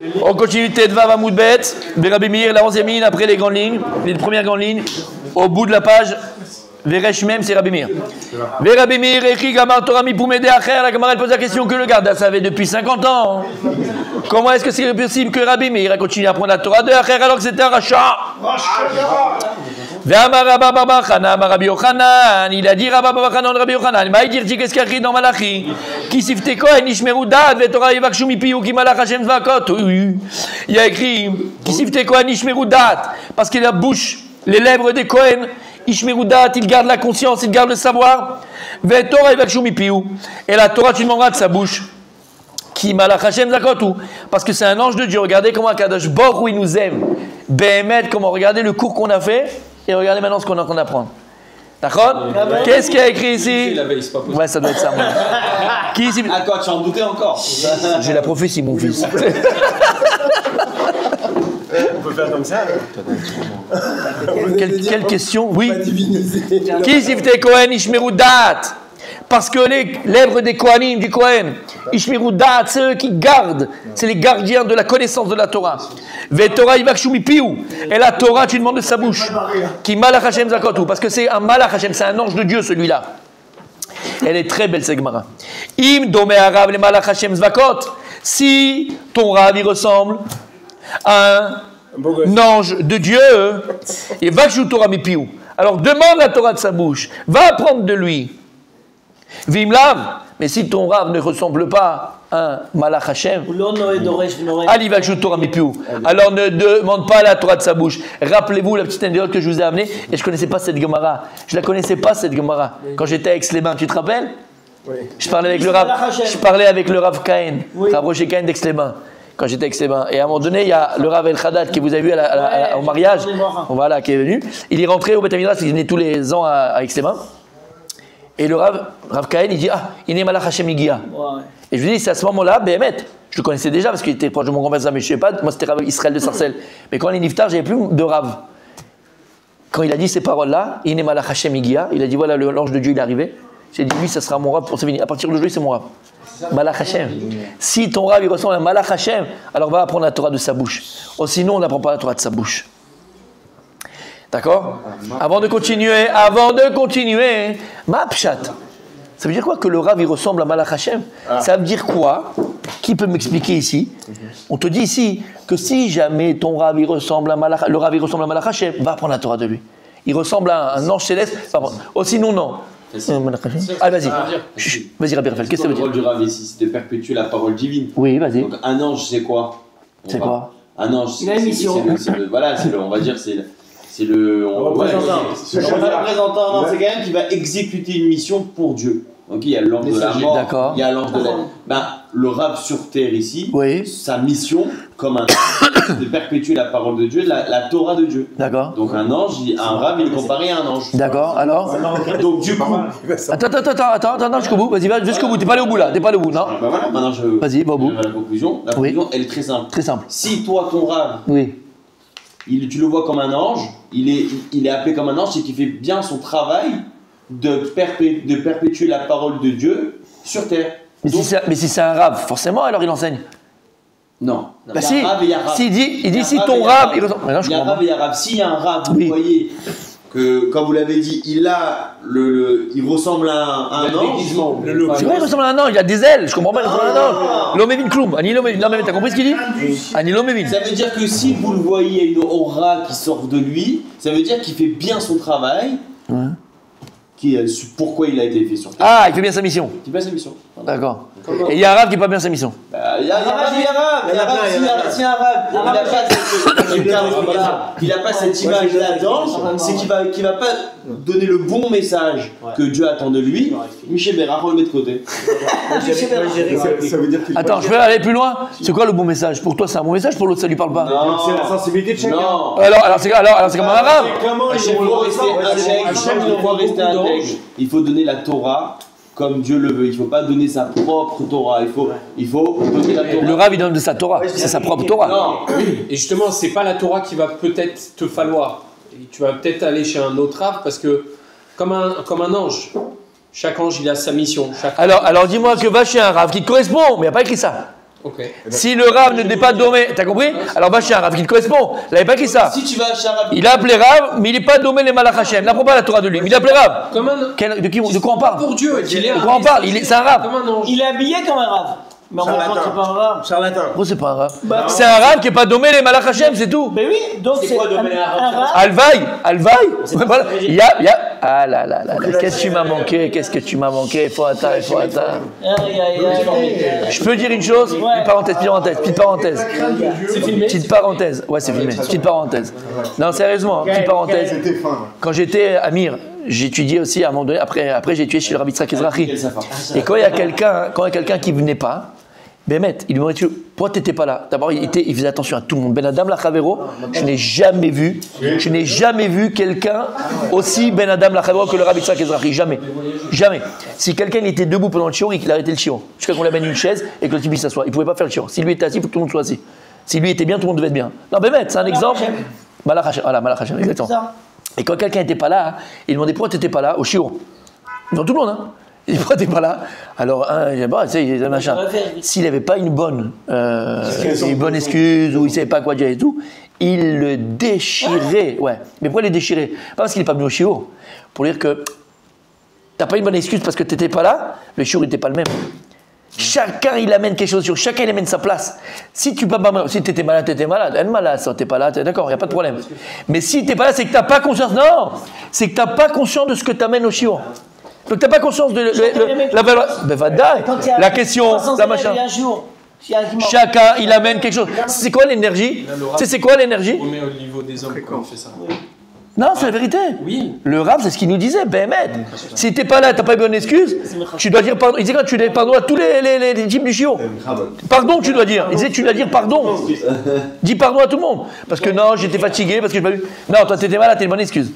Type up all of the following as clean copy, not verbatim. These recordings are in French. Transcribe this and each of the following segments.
On continue Tedvav Amoudbet, Rabbi Meir, la 11e ligne, après les grandes lignes, les premières grandes lignes, au bout de la page, Veresh même, c'est Rabbi Meir. Rabbi Meir, écrit Gamar Torah mi Poumede Acher, la Gamara, elle pose la question que le garde savait depuis 50 ans. Comment est-ce que c'est possible que Rabbi Meir a continué à apprendre la Torah de Acher alors que c'était un rachat? Il a dit Rabbi Yochanan, il m'a dit qu'est-ce qu'il y a écrit dans Malachi? Qui sifte Kohen, Ishmeru Dad, Vetorah Yivakshu Mipiyu, Ki Malach Hashem Zvakot. Il y a écrit qui sifte Kohen, Ishmeru Dad, parce que la bouche, les lèvres des Kohen, Ishmeru Dad, il garde la conscience, il garde le savoir. Vetorah Yivakshu Mipiyu. Et la Torah, tu demanderas de sa bouche. Qui Malach Hashem Zvakot. Parce que c'est un ange de Dieu. Regardez comment Kadosh Baruch Hu, il nous aime. Béhémet, comment regardez le cours qu'on a fait. Et regardez maintenant ce qu'on est en train d'apprendre. D'accord? Qu'est-ce qu'il y a écrit ici? Ouais, ça doit être ça. Qui ici? Ah quoi, tu en doutais encore? J'ai la prophétie, mon fils. On peut faire comme ça. Quelle question? Oui. Qui sifte Kohen Ishmeru Dat? Parce que les lèvres des Kohanim, du Kohen, Ishmeru Dat, c'est eux qui gardent, c'est les gardiens de la connaissance de la Torah. Vetorah Yivakshu Mipiyu. Et la Torah, tu demandes de sa bouche. Qui Malach Hashem Zakotu. Parce que c'est un Malach Hashem, c'est un ange de Dieu celui-là. Elle est très belle, cette Gemara. Im Domé Arav le Malach Hashem Zvakot. Si ton Rav il ressemble à un ange de Dieu, et Vakshu Torah Mipiyu. Alors demande la Torah de sa bouche. Va apprendre de lui. Vimlav, mais si ton Rav ne ressemble pas à un Malach Hashem, alors ne demande pas la Torah de sa bouche. Rappelez-vous la petite anecdote que je vous ai amenée, et je ne connaissais pas cette Gemara. Je ne la connaissais pas cette Gemara. Quand j'étais à Aix-les-Bains, tu te rappelles? Oui. Je parlais avec le Rav Cahen, Rav Rocher Cahen d'Aix-les-Bains. Quand j'étais à Aix-les-Bains. Et à un moment donné, il y a le Rav El Haddad que vous avez vu au mariage, voilà, qui est venu. Il est rentré au Beth Midrash, il venait tous les ans à Aix-les-Bains. Et le Rav Cahen, il dit il est Malach Hashem Igia. Et je lui dis c'est à ce moment-là, Béhémet. Je le connaissais déjà parce qu'il était proche de mon grand-père, mais je ne sais pas, moi c'était Rav Israël de Sarcelles. Mais quand il est Niftar, j'avais plus de Rav. Quand il a dit ces paroles-là, il est Malach Hashem Igia, il a dit voilà, l'ange de Dieu il est arrivé. J'ai dit lui, ça sera mon Rav pour se venir. À partir d'aujourd'hui, c'est mon Rav. Malach Hashem. Si ton Rav il ressemble à Malach Hashem, alors va apprendre la Torah de sa bouche. Ou sinon, on n'apprend pas la Torah de sa bouche. D'accord? Avant de continuer, ma pshat. Ça veut dire quoi que le Rav il ressemble à Malach Hashem? Ça veut dire quoi? Qui peut m'expliquer ici? On te dit ici que si jamais ton Rav il ressemble à Malach, le Rav il ressemble à Malach Hashem, va apprendre la Torah de lui. Il ressemble à un ange céleste. Oh, sinon non. Ah vas-y. Vas-y Rabbi Raphaël, qu'est-ce que ça veut dire? Le rôle du Rav ici, c'est de perpétuer la parole divine. Oui, vas-y. Donc un ange, c'est quoi? C'est quoi? Un ange, il a une mission. Voilà, on va dire, c'est le représentant. C'est quelqu'un qui va exécuter une mission pour Dieu. Donc il y a l'ange de la mort, il y a l'ange de la... le Rav sur terre ici, sa mission, comme un de perpétuer la parole de Dieu, la Torah de Dieu. D'accord. Donc un ange, un Rav, il est comparé à un ange. D'accord, alors donc du coup... Attends, jusqu'au bout, vas-y, jusqu'au bout, t'es pas allé au bout là, non? Bah voilà, maintenant je... Vas-y, va au bout. La conclusion, elle est très simple. Très simple. Si toi, ton Rav... tu le vois comme un ange, il est appelé comme un ange, c'est qu'il fait bien son travail de perpétuer la parole de Dieu sur terre. Mais si c'est un Rav, forcément, alors il enseigne. Non. Bah si, il dit si ton Rav, il ressemble. Il y a Rav et il y a Rav. S'il y a un Rav, vous voyez que, comme vous l'avez dit, il ressemble à un ange. C'est vrai, il ressemble à un ange, il a des ailes, je comprends pas, il ressemble à un ange. L'Omevin Kloum, Ani l'Omevin, t'as compris ce qu'il dit? Ani l'Omevin. Ça veut dire que si vous le voyez, une aura qui sort de lui, ça veut dire qu'il fait bien son travail. Pourquoi il a été fait sur terre. Ah, il fait bien sa mission. Il fait bien sa mission. D'accord. Et il y a un Rav qui fait pas bien sa mission. Il y a un Rav, si un Rav, il n'a pas cette image-là d'ange, c'est qu'il va pas donner le bon message que Dieu attend de lui. Michel Bérard, on le met de côté. Attends, je peux aller plus loin? C'est quoi le bon message? Pour toi, c'est un bon message, pour l'autre, ça lui parle pas? C'est la sensibilité de chacun. Alors c'est comme un Rav. Il faut donner la Torah comme Dieu le veut. Il ne faut pas donner sa propre Torah. Il faut donner la Torah. Le Rav, il donne de sa Torah. C'est sa propre Torah. Non. Et justement, c'est pas la Torah qui va peut-être te falloir. Et tu vas peut-être aller chez un autre Rav parce que, comme un ange, chaque ange, il a sa mission. Alors dis-moi que va chez un Rav qui te correspond, mais il n'y a pas écrit ça. Okay. Si le Rav ne n'est pas domé, t'as compris? Alors va chez un Rav qui te correspond. Il n'avait pas écrit ça. Si tu vas chez un Rav, il a appelé Rav, mais il n'est pas domé les Malach Hashem. Il n'apprend pas la Torah de lui. Mais il a appelé Rav. De quoi on parle? Pour Dieu. De quoi on parle? C'est un Rav. Il est habillé comme un Rav. Mais on va croire que c'est pas un Rav. Charlatan. Pourquoi c'est pas un Rav? C'est un Rav qui n'est pas domé les Malach Hashem, c'est tout. Mais oui, donc c'est quoi domé un Rav? Alvaï. Il y a. Ah là là là là. Qu'est-ce que tu m'as manqué? Qu'est-ce que tu m'as manqué? Il faut attendre. Je peux dire une chose? Petite parenthèse. C'est filmé? Petite parenthèse. Ouais, c'est filmé. Petite parenthèse. Non, sérieusement, petite parenthèse. Quand j'étais à Mir, j'étudiais aussi à un moment donné. Après j'ai étudié chez le Rabbi Yitzhak Ezrahi. Et quand il y a quelqu'un qui venait pas, Bémet, il lui demandait pourquoi tu n'étais pas là? D'abord, il faisait attention à tout le monde. Ben Adam Lachavero, je n'ai jamais vu quelqu'un aussi Ben Adam Lachavero que le Rabbi Yitzhak Ezrahi. Jamais. Si quelqu'un était debout pendant le shiur, il arrêtait le shiur. Jusqu'à qu'on l'amène une chaise et que le type s'assoie. Il ne pouvait pas faire le shiur. Si lui était assis, il faut que tout le monde soit assis. Si lui était bien, tout le monde devait être bien. Non, Bémet, c'est un exemple. Malach Hashem. Voilà, Malach Hashem, exactement. Et quand quelqu'un n'était pas là, il demandait pourquoi tu n'étais pas là au shiur. Devant tout le monde, hein. Il dit pourquoi t'es pas là? Alors, machin. S'il n'avait pas une bonne excuse ou il ne savait pas quoi dire et tout, il le déchirait. Ouais. Mais pourquoi il le déchirait? Pas parce qu'il n'est pas venu au shiur. Pour dire que t'as pas une bonne excuse parce que tu n'étais pas là, le shiur n'était pas le même. Chacun il amène quelque chose sur chacun il amène sa place. Si tu étais malade, t'étais malade. Elle est malade, t'es pas là, d'accord, il n'y a pas de problème. Mais si t'es pas là, c'est que t'as pas conscience. Non, c'est que t'as pas conscience de ce que t'amènes au shiur. Donc tu n'as pas conscience de la valeur. Ben la question, la machin. Chacun, il amène quelque chose. C'est quoi l'énergie? C'est quoi l'énergie? On met au niveau des hommes quand on fait ça. Non, c'est la vérité. Oui. Le Rav, c'est ce qu'il nous disait. Bémet. Si tu n'es pas là, tu n'as pas une bonne excuse, tu dois dire pardon. Il disait quand tu dois dire pardon à tous les types du chiot. Pardon, tu dois dire. Il disait tu dois dire pardon. Dis pardon à tout le monde. Parce que non, j'étais fatigué, parce que je n'ai pas vu. Non, toi, tu étais malade, tu as une bonne excuse.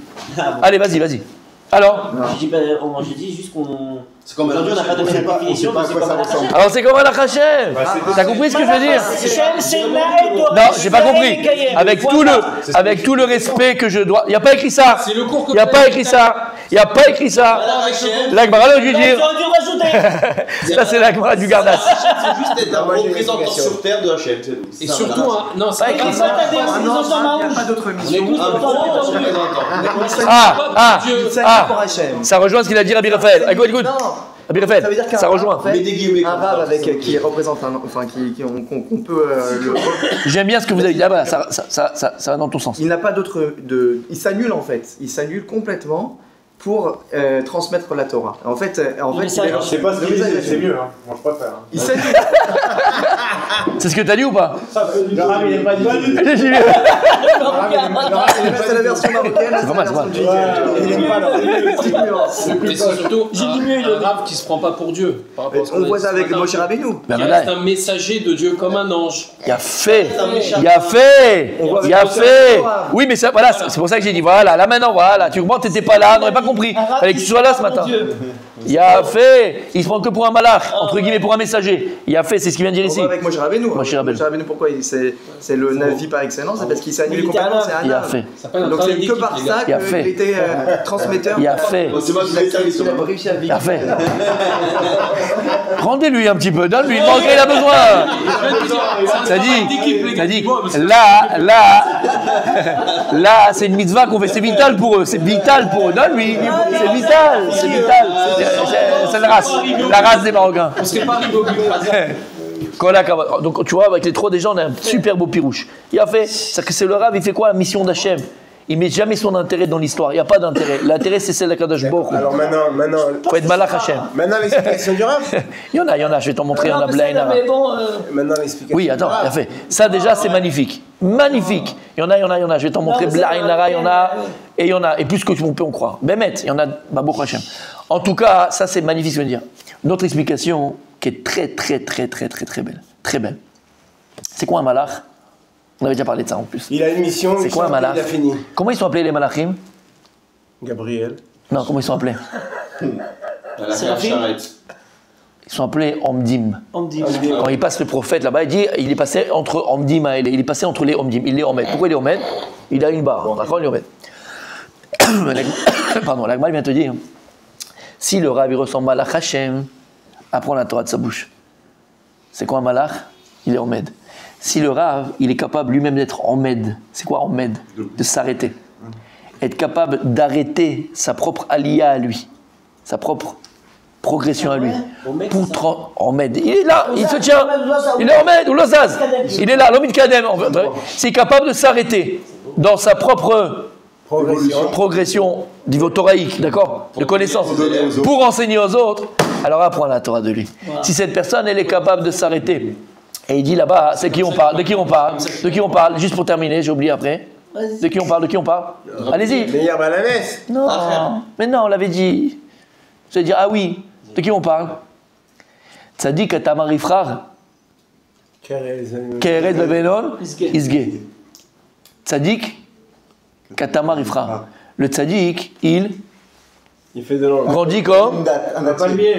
Allez, vas-y. Alors je dis juste qu'on. C'est comme aujourd'hui, on n'a pas de définition, c'est comme un alors c'est comme un Hachem. T'as compris ce que je veux dire? Non, j'ai pas compris. Avec tout le respect que je dois. Il n'y a pas écrit ça. Il n'y a pas écrit ça. L'Agmara, je veux dire. Ça, c'est l'Agmara du Gardas. C'est juste être un représentant sur terre de Hachem. Et surtout, non, c'est pas écrit ça. Il n'y a pas d'autre mission. Ça rejoint ce qu'il a dit Rabbi Raphaël. Écoute. Ça veut dire qu'un ça rejoint. Un rave qui représente qu'on peut le. J'aime bien ce que vous avez dit. Ah bah, ça va dans ton sens. Il n'a pas d'autre. Il s'annule en fait. Il s'annule complètement pour transmettre la Torah. En fait, je sais pas ce qu'il disait, c'est mieux. Hein. Moi, je préfère. Il s'annule. C'est ce que t'as dit ou pas? Le rave, il n'est pas dit. C'est la version marocaine. C'est pas mal. Il n'aime pas mais c'est surtout un rave qui se prend pas pour Dieu. On voit ça avec Moshe Rabbeinu. Il reste un messager de Dieu comme un ange. Il a fait. Oui, mais voilà, c'est pour ça que j'ai dit voilà, là maintenant, voilà. Tu comprends, t'étais pas là, on n'aurait pas compris. Fallait que tu sois là ce matin. Il a fait. Il se prend que pour un malach, entre guillemets, pour un messager. Il a fait, c'est ce qu'il vient de dire ici. Avec Moshe Rabbeinu. Moshe Rabbeinu, pourquoi c'est le Navi par excellence? C'est parce qu'il s'annule complètement. Il a fait. Donc c'est que par ça qu'il était transmetteur. Il a fait. Il a fait. Rendez-lui un petit peu, donne-lui, il a besoin. T'as dit, là, c'est une mitzvah qu'on fait, c'est vital pour eux, donne-lui, c'est vital. C'est la race des Marocains. On serait pas Donc tu vois, avec les trois déjà, on a un super beau pirouche. Il a fait, c'est que c'est le Rav, il fait quoi? La mission d'Hachem. Il met jamais son intérêt dans l'histoire. Il n'y a pas d'intérêt. L'intérêt, c'est celle de Kadosh Baruch Hu. Alors maintenant. Faut être malach Hachem. Maintenant, l'explication du Rav. Il y en a. Je vais t'en montrer. Maintenant, l'explication. Oui, attends, il a fait. Ça, déjà, c'est magnifique. Magnifique. Il y en a. Je vais t'en montrer. Blainara, il y en a. Et il y en a. Et plus que on peut en croire. Bémet, il y en a. Baruch Hachem. En tout cas, ça, c'est magnifique, je veux dire. Notre explication, qui est très belle. Très belle. C'est quoi un malach? On avait déjà parlé de ça en plus. Il a une mission, c'est quoi un malach? Il a fini. Comment ils sont appelés les malachim? Gabriel. Non, comment ils sont appelés? Ils sont appelés Omdim. Quand il passe le prophète là-bas, il est passé entre Omdim et il est passé entre les Omdim. Il est Omed. Pourquoi il est Omed? Il a une barre. D'accord, il est Omed. Pardon, l'Agmal vient te dire si le Rav il ressemble à Malach Hachem, apprends la Torah de sa bouche. C'est quoi un malach? il est en med. Si le Rav, il est capable lui-même d'être en med, c'est quoi en med? De s'arrêter. Être capable d'arrêter sa propre aliyah à lui, sa propre progression à lui. En med. Il est là, il se tient. Il est en med, ou l'osaz. Il est là, l'homme kadem. C'est capable de s'arrêter dans sa propre progression niveau thoraïque, d'accord, de connaissance, pour enseigner aux autres. Alors apprends la Torah de lui. Si cette personne, elle est capable de s'arrêter, et il dit là-bas, c'est qui on parle, de qui on parle, de qui on parle, juste pour terminer, j'ai oublié après. De qui on parle, de qui on parle. Allez-y. Non, mais non, on l'avait dit. Je vais dire, ah oui, de qui on parle? Tzadik Atamar Ifrar, Kerez Bebenon, Isge. Tzadik Katamar Ifrar. Le tzadik, il fait de grandit comme un palmier.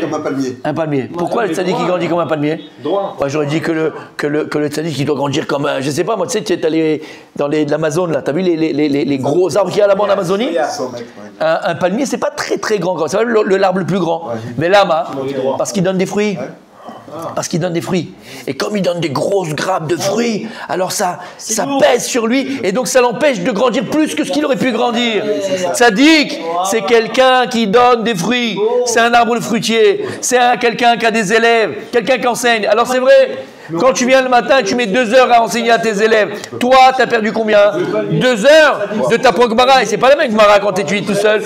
Un palmier. Pourquoi le tzadik il grandit comme un palmier? Droit. Moi j'aurais dit que le tzadik il doit grandir comme un. Je sais pas, moi tu sais, tu es allé dans l'Amazone là, tu as vu les gros arbres qu'il y a là-bas en Amazonie? Un palmier c'est pas très très grand, c'est l'arbre le plus grand. Mais lama, parce qu'il donne des fruits. Parce qu'il donne des fruits. Et comme il donne des grosses grappes de fruits, alors ça pèse sur lui et donc ça l'empêche de grandir plus que ce qu'il aurait pu grandir. Tzadik, c'est quelqu'un qui donne des fruits. C'est un arbre fruitier. C'est quelqu'un qui a des élèves, quelqu'un qui enseigne. Alors c'est vrai, quand tu viens le matin, tu mets 2 heures à enseigner à tes élèves. Toi, tu as perdu combien? 2 heures de ta propre Gemara. Et c'est pas la même Gemara quand tu étudies tout seul.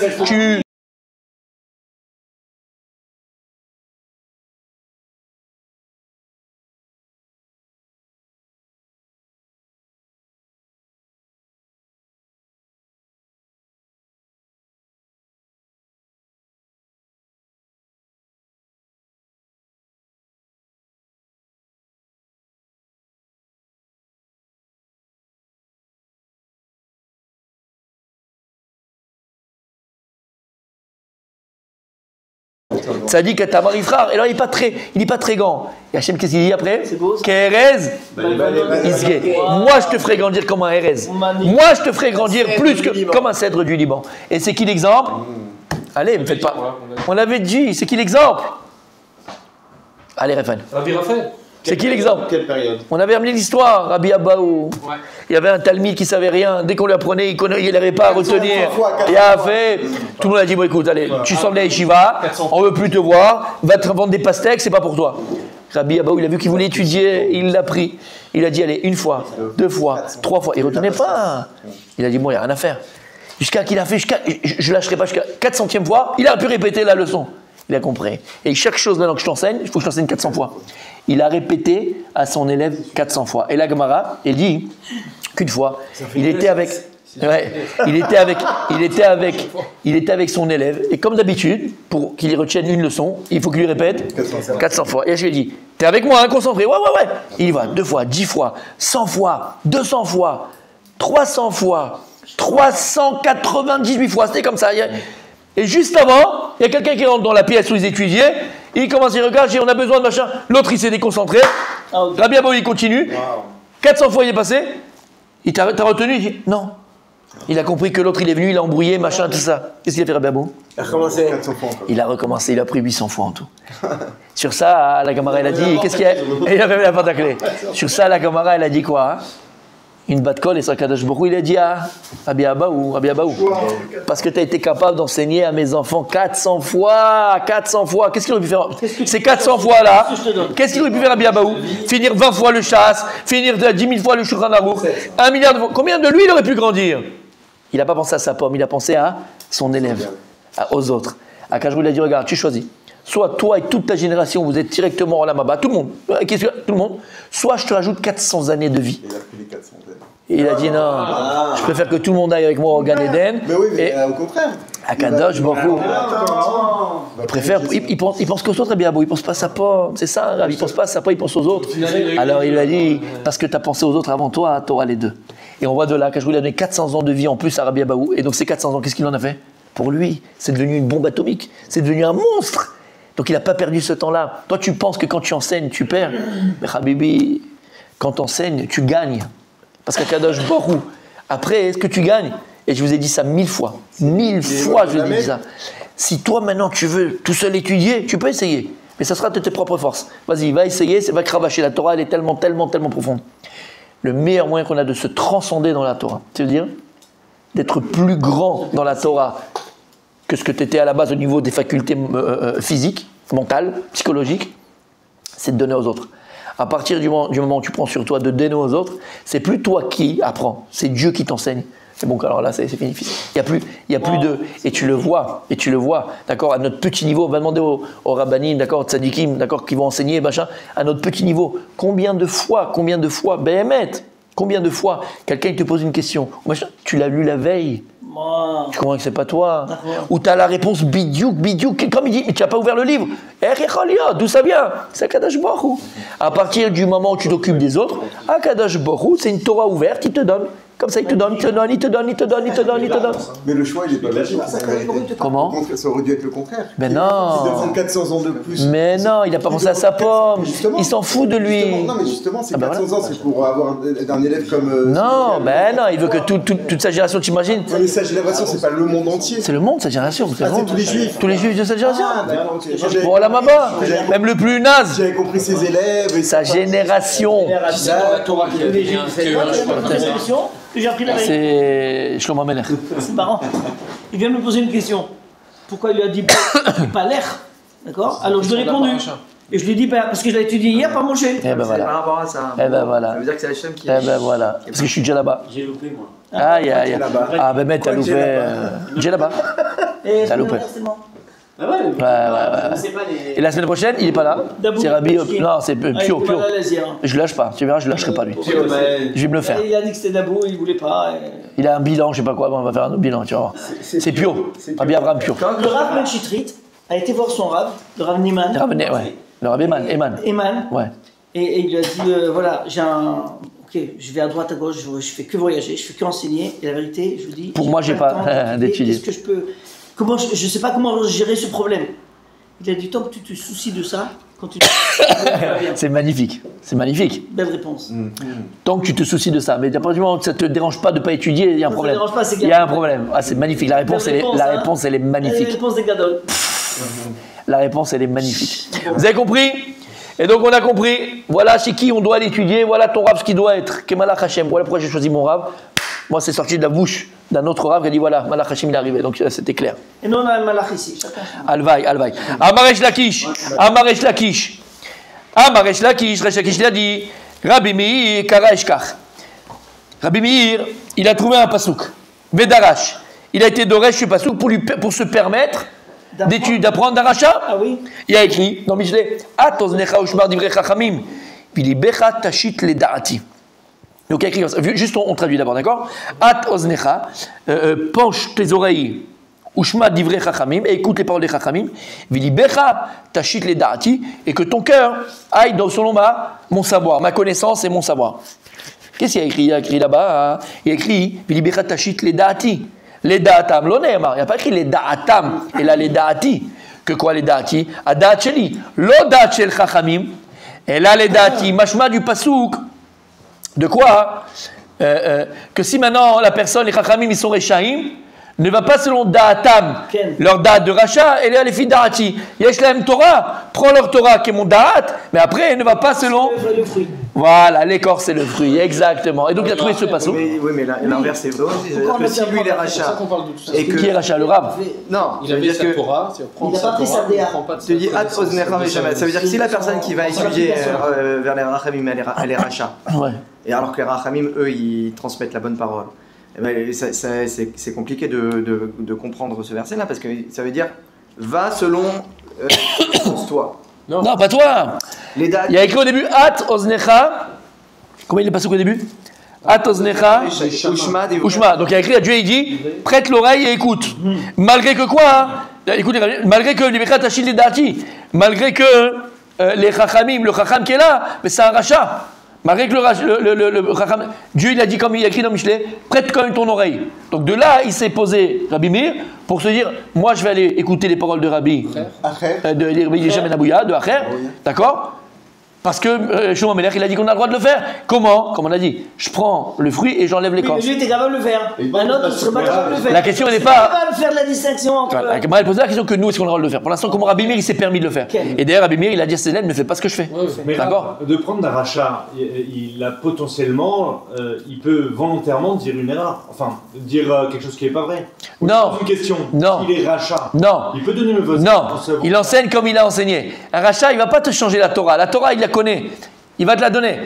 Tzadik Atamar Ifrar. Et alors il n'est pas très grand. Et Hachem, qu'est-ce qu'il dit après? Qu'Erez Isge. Moi je te ferai grandir comme un Erez. Moi je te ferai grandir plus que comme un cèdre du Liban. Et c'est qui l'exemple? Allez, ne me faites pas. On l'avait dit, c'est qui l'exemple? Allez, Raphaël. Rabbi Raphaël. C'est qui l'exemple? Quelle période? On avait amené l'histoire, Rabbi Abaou. Ouais. Il y avait un Talmide qui savait rien. Dès qu'on lui apprenait, il n'avait pas à retenir. Il a fait. Tout le monde a dit bon, écoute, allez, tu sors de la yeshiva, on ne veut plus te voir, va te vendre des pastèques, c'est pas pour toi. Rabbi Abaou, il a vu qu'il voulait étudier, il l'a pris. Il a dit allez, 1 fois, 2 fois, 3 fois. Il ne retenait pas. Il a dit bon, il n'y a rien à faire. Jusqu'à qu'il a fait, je ne lâcherai pas, jusqu'à 400e fois, il a pu répéter la leçon. Il a compris. Et chaque chose maintenant que je t'enseigne, il faut que je t'enseigne 400 fois. Il a répété à son élève 400 fois. Et la Gemara, elle dit qu'une fois, il était avec son élève. Et comme d'habitude, pour qu'il y retienne une leçon, il faut qu'il lui répète 400 fois. Et je lui ai dit, t'es avec moi, hein, concentré? Ouais. Il y va 2 fois, 10 fois, 100 fois, 200 fois, 300 fois, 398 fois. C'était comme ça. Et juste avant, il y a quelqu'un qui rentre dans la pièce où ils étudiaient. Il commence, il regarde, on a besoin de machin. L'autre, il s'est déconcentré. Rabbi Abaou, il continue. 400 fois, il est passé. Il t'a retenu, il dit non. Il a compris que l'autre, il est venu, il a embrouillé, machin, tout ça. Qu'est-ce qu'il a fait, Rabbi Abaou? Il a recommencé 400 fois. Il a recommencé, il a pris 800 fois en tout. Sur ça, la Gemara, elle a dit, qu'est-ce qu'il y a? Il a fait la porte à clé. Sur ça, la Gemara, elle a dit quoi? Une batte colle et ça, Kadosh Baruch Hu, il a dit à Rabbi Abaou. Parce que tu as été capable d'enseigner à mes enfants 400 fois. Qu'est-ce qu'il aurait pu faire? Ces 400 fois là, qu'est-ce qu'il aurait pu faire Rabbi Abaou? Finir 20 fois le chasse, finir 10 000 fois le Shulchan Aruch, 1 milliard de fois. Combien de lui il aurait pu grandir? Il n'a pas pensé à sa pomme, il a pensé à son élève, aux autres. À Kajrou, il a dit regarde, tu choisis. Soit toi et toute ta génération, vous êtes directement en Lamaba, tout le monde. Soit je te rajoute 400 années de vie. Il a pris les 400 années. Et il a dit non, je préfère que tout le monde aille avec moi au Gan Eden. Mais oui, mais au contraire. À Kadosh Baruch Hu. Il préfère, il pense qu'aux autres, Rabbi Abaou, il pense pas à sa pomme. C'est ça, il pense pas à sa pomme, il pense aux autres. Alors il lui a dit, parce que tu as pensé aux autres avant toi, tu auras les deux. Et on voit de là, Kajrou, il a donné 400 ans de vie en plus à Rabbi Abaou. Et donc ces 400 ans, qu'est-ce qu'il en a fait? Pour lui, c'est devenu une bombe atomique. C'est devenu un monstre. Donc il n'a pas perdu ce temps-là. Toi, tu penses que quand tu enseignes, tu perds. Mais Habibi, quand tu enseignes, tu gagnes. Parce qu'à Kadosh Baruch Hu, après, est-ce que tu gagnes? Et je vous ai dit ça 1000 fois. 1000 fois, je vous ai dit ça. Si toi, maintenant, tu veux tout seul étudier, tu peux essayer. Mais ça sera de tes propres forces. Vas-y, va essayer, va cravacher. La Torah, elle est tellement profonde. Le meilleur moyen qu'on a de se transcender dans la Torah, c'est-à-dire d'être plus grand dans la Torah que ce que tu étais à la base au niveau des facultés physiques, mentales, psychologiques, c'est de donner aux autres. À partir du moment où tu prends sur toi de donner aux autres, c'est plus toi qui apprends, c'est Dieu qui t'enseigne. C'est bon, alors là, c'est fini. Il y a plus de... Et tu le vois, d'accord, à notre petit niveau, on va demander aux rabbinim, d'accord, tzadikim, d'accord, qui vont enseigner, machin, à notre petit niveau, combien de fois, Béhémet, combien de fois, quelqu'un te pose une question, machin, tu l'as lu la veille, tu comprends que c'est pas toi, ou tu as la réponse bidiouk, comme il dit, mais tu n'as pas ouvert le livre, d'où ça vient? C'est Akadosh Baruch Hu. À partir du moment où tu t'occupes des autres, Akadosh Baruch Hu, c'est une Torah ouverte, il te donne. Comme ça, il te donne. Mais le choix, il est pas logique. Comment? Ça aurait dû être le contraire. Mais non. Il demande 400 ans de plus. Mais non, il n'a pas pensé à sa pomme. Il s'en fout de lui. Non, mais justement, c'est 400 ans, c'est pour avoir un élève comme... Non, non, il veut que toute sa génération, t'imagines? Mais sa génération, c'est pas le monde entier. C'est le monde, sa génération. C'est tous les juifs. Tous les juifs de sa génération. Voilà, Maba. Même le plus naze. J'avais compris ses élèves. Sa génération. J'ai appris la vérité. C'est Shlomo Melech. C'est marrant. Il vient me poser une question. Pourquoi il lui a dit pas l'air? D'accord? Alors je lui ai répondu. Et je lui ai dit parce que je l'ai étudié hier par Moshe. Eh ben voilà. Par rapport à ça. Eh ben voilà. Ça veut dire que c'est Hachem qui. Eh ben voilà. Parce que je suis déjà là-bas. J'ai loupé, moi. Aïe. Ah ben mais t'as loupé. J'ai là-bas. T'as loupé. Ah ouais, Ouais. pas les... Et la semaine prochaine, il est pas là. C'est Rabbi. Non, c'est Pio. Je lâche pas. Tu verras, je lâcherai pas lui. Je vais me le faire. Il a dit que c'était Dabou, il voulait pas. Il a un bilan, je sais pas quoi. On va faire un autre bilan, tu vois. C'est Pio. Rabbi Abraham Pio. Le Rav Ben Chitrit a été voir son Rav, le Rav Niman. Le Rav Eman. Ouais. Et il lui a dit voilà, j'ai un. Ok, je vais à droite, à gauche, je fais que voyager, je fais que enseigner. Et la vérité, je vous dis. Pour moi, j'ai pas d'étudier. Qu'est-ce que je peux. Je sais pas comment gérer ce problème. Il a dit tant que tu te soucies de ça, continue. C'est magnifique. Belle réponse. Tant que tu te soucies de ça, mais à partir du moment où ça te dérange pas de pas étudier, il y a un problème. Ça dérange pas, c'est il y a un problème. Ah, c'est magnifique. La réponse, elle est magnifique. La réponse des Gadol. La réponse, elle est magnifique. Vous avez compris? Et donc on a compris. Voilà chez qui on doit l'étudier. Voilà ton rave ce qui doit être. Kemalach Hashem. Voilà pourquoi j'ai choisi mon rave. Moi, c'est sorti de la bouche d'un autre rave qui a dit voilà, Malach Hashem il est arrivé. Donc c'était clair. Et nous on a un Malach ici. Alvaï. Amaresh Lakish, Resh Lakish, il a dit Rabbi Meir, Kara Eshkach. Rabbi Meir, il a trouvé un pasouk. Vedarash. Il a été d'Oresh ce pasouk pour se permettre d'apprendre d'Aracha. Ah oui. Il a écrit dans Michelet At oznecha ushmar divrei chachamim, vilibecha tashit ledaati. Donc il a écrit comme ça. Juste on traduit d'abord, d'accord? At oznecha, penche tes oreilles, ushma divrei chachamim, et écoute les paroles des chachamim, vilibecha tashit ledaati, et que ton cœur aille selon mon savoir, ma connaissance et mon savoir. Qu'est-ce qu'il a écrit? Il a écrit là-bas, il a écrit vilibecha tashit ledaati. Les da'atam, l'onémar, il n'y a pas écrit les da'atam, et là les da'ati. Que quoi les da'ati? A da'at sheli, lo da'at shel chachamim, et là les da'ati, mashma du pasouk. De quoi? Que si maintenant la personne, les chachamim, ils sont rechaim, ne va pas selon da'atam, leur da'at de rachat, et là les filles da'ati. Yesh lahem Torah, prends leur Torah qui est mon da'at, mais après elle ne va pas selon. Le fruit. Voilà, l'écorce c'est le fruit, exactement. Et donc il a trouvé ce pasouk. Oui, mais l'inverse est vrai aussi. C'est-à-dire que si lui il est rachat. Et Qui est rachat? Le rab? Non, il avait sa Torah, il n'a pas pris sa DA. Tu dis At oznecha veshama. Ça veut dire que si la personne qui va étudier vers les rachamim, elle est rachat. Ouais. Et alors que les rachamim, eux, ils transmettent la bonne parole. Eh ben, c'est compliqué de comprendre ce verset-là parce que ça veut dire va selon toi. Non, pas toi. Il y a écrit au début At oznecha. Comment il est passé au début? At oznecha ushma. Donc il y a écrit à Dieu, il dit prête l'oreille et écoute. Malgré que quoi? Écoutez, malgré que malgré que les chachamim, le chacham qui est là, mais c'est un rachat. Malgré que le chacham, Dieu il a dit comme il a écrit dans Michelet, prête quand même ton oreille. Donc de là il s'est posé Rabbi Meir pour se dire, moi je vais aller écouter les paroles de Rabbi, de Rabbi Yishem Ben Abouya, de Acher, d'accord? Parce que Shlomo Melech, il a dit qu'on a le droit de le faire. Comment? Comme on a dit, je prends le fruit et j'enlève l'écorce. Oui, mais lui, t'es capable de le faire. Un autre ne serait pas capable de le faire. La question, elle n'est pas. capable de faire la distinction entre. Voilà, elle pose la question que nous, est-ce qu'on a le droit de le faire? Pour l'instant, comme Rabbi Meir, il s'est permis de le faire. Et d'ailleurs, Rabbi Meir, il a dit à ses élèves, ne fais pas ce que je fais. Mais d'accord? De prendre d'un rachat, il a potentiellement, il peut volontairement dire une erreur. Enfin, dire quelque chose qui n'est pas vrai. Non. Une question. Non. Il est rachat. Non. Il peut donner le vote. Non. Il enseigne comme il a enseigné. Un rachat, il ne va pas te changer la Torah. La Torah, il la connaît. Il va te la donner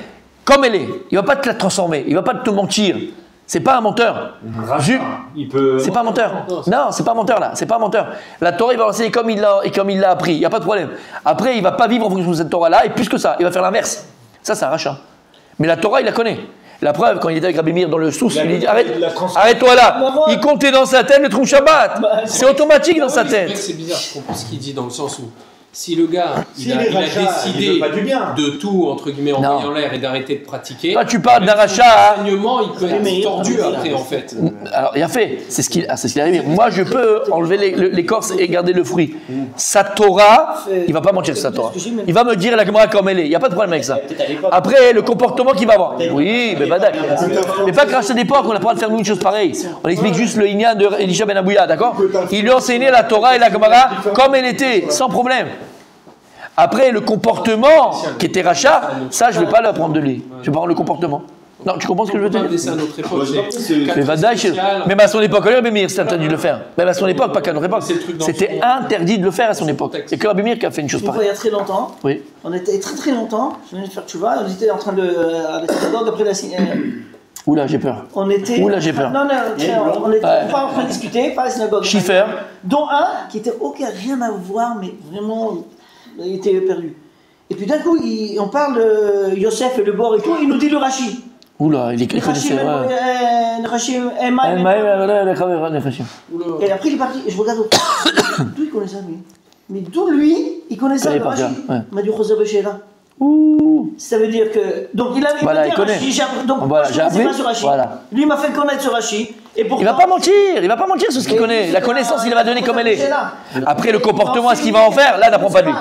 comme elle est. Il ne va pas te la transformer. Il ne va pas te mentir. C'est pas un menteur. Il peut. C'est pas un menteur. Non, c'est pas un menteur là. C'est pas un menteur. La Torah, il va l'enseigner comme il l'a appris. Il n'y a pas de problème. Après, il va pas vivre en fonction de cette Torah là. Et plus que ça, il va faire l'inverse. Ça, c'est un rachat. Mais la Torah, il la connaît. La preuve, quand il était avec Rabbi Meir dans le sous, il dit arrête-toi là. Il comptait dans sa tête le Troum Shabbat. C'est automatique dans sa tête. C'est bizarre, je comprends ce qu'il dit dans le sens où si le gars il a décidé de tout entre guillemets envoyer en l'air et d'arrêter de pratiquer, toi tu parles d'un rachat. L'enseignement il peut être tordu après en fait. Alors il a fait, c'est ce qu'il est arrivé. Moi je peux enlever l'écorce et garder le fruit. Sa Torah, il va pas mentir sa Torah. Il va me dire la Gemara comme elle est. Il y a pas de problème avec ça. Après le comportement qu'il va avoir. Oui, mais badak. Mais pas grâce à l'époque on a pas le droit de faire nous une chose pareille. On explique juste le Inyan de Elisha Ben Abouya, d'accord? Il lui a enseigné la Torah et la Gemara comme elle était, sans problème. Après, le comportement qui était rachat, ça, je ne vais pas l'apprendre de lui. Je vais prendre le comportement. Non, tu comprends ce que je veux te dire? C'est à notre époque. Même à son époque, Rabbi Meir, c'était interdit de le faire. Même à son époque, pas qu'à notre époque. C'était interdit de le faire à son époque. C'est que Rabbi Meir qui a fait une chose pareille. Il y a très longtemps, oui. On était très longtemps, je venais de faire tchouva, on était en train de. Avec la synagogue après la. Oula, j'ai peur. Oula, j'ai peur. Non, on était pas en train de discuter, pas à la synagogue. Schiffer. Dont un qui était rien à voir, mais vraiment. Il était perdu. Et puis d'un coup, on parle de Yosef et le bord et tout, il nous dit le Rashi. Oula, il connaissait. Le Rashi, et après, il est parti, et je regarde d'où il connaît ça, lui. Mais d'où lui, il connaît ça, le Rashi. Il m'a dit José Béchéra. Ça veut dire que. Donc il avait voilà, il connaît. Donc voilà, j'ai appris. Voilà. Lui, il m'a fait connaître ce Rashi. Et pourtant, il va pas mentir sur ce qu'il connaît. La connaissance, il va donner comme elle est. Après, le comportement, est-ce qu'il va en faire? Là, n'apprend pas de lui.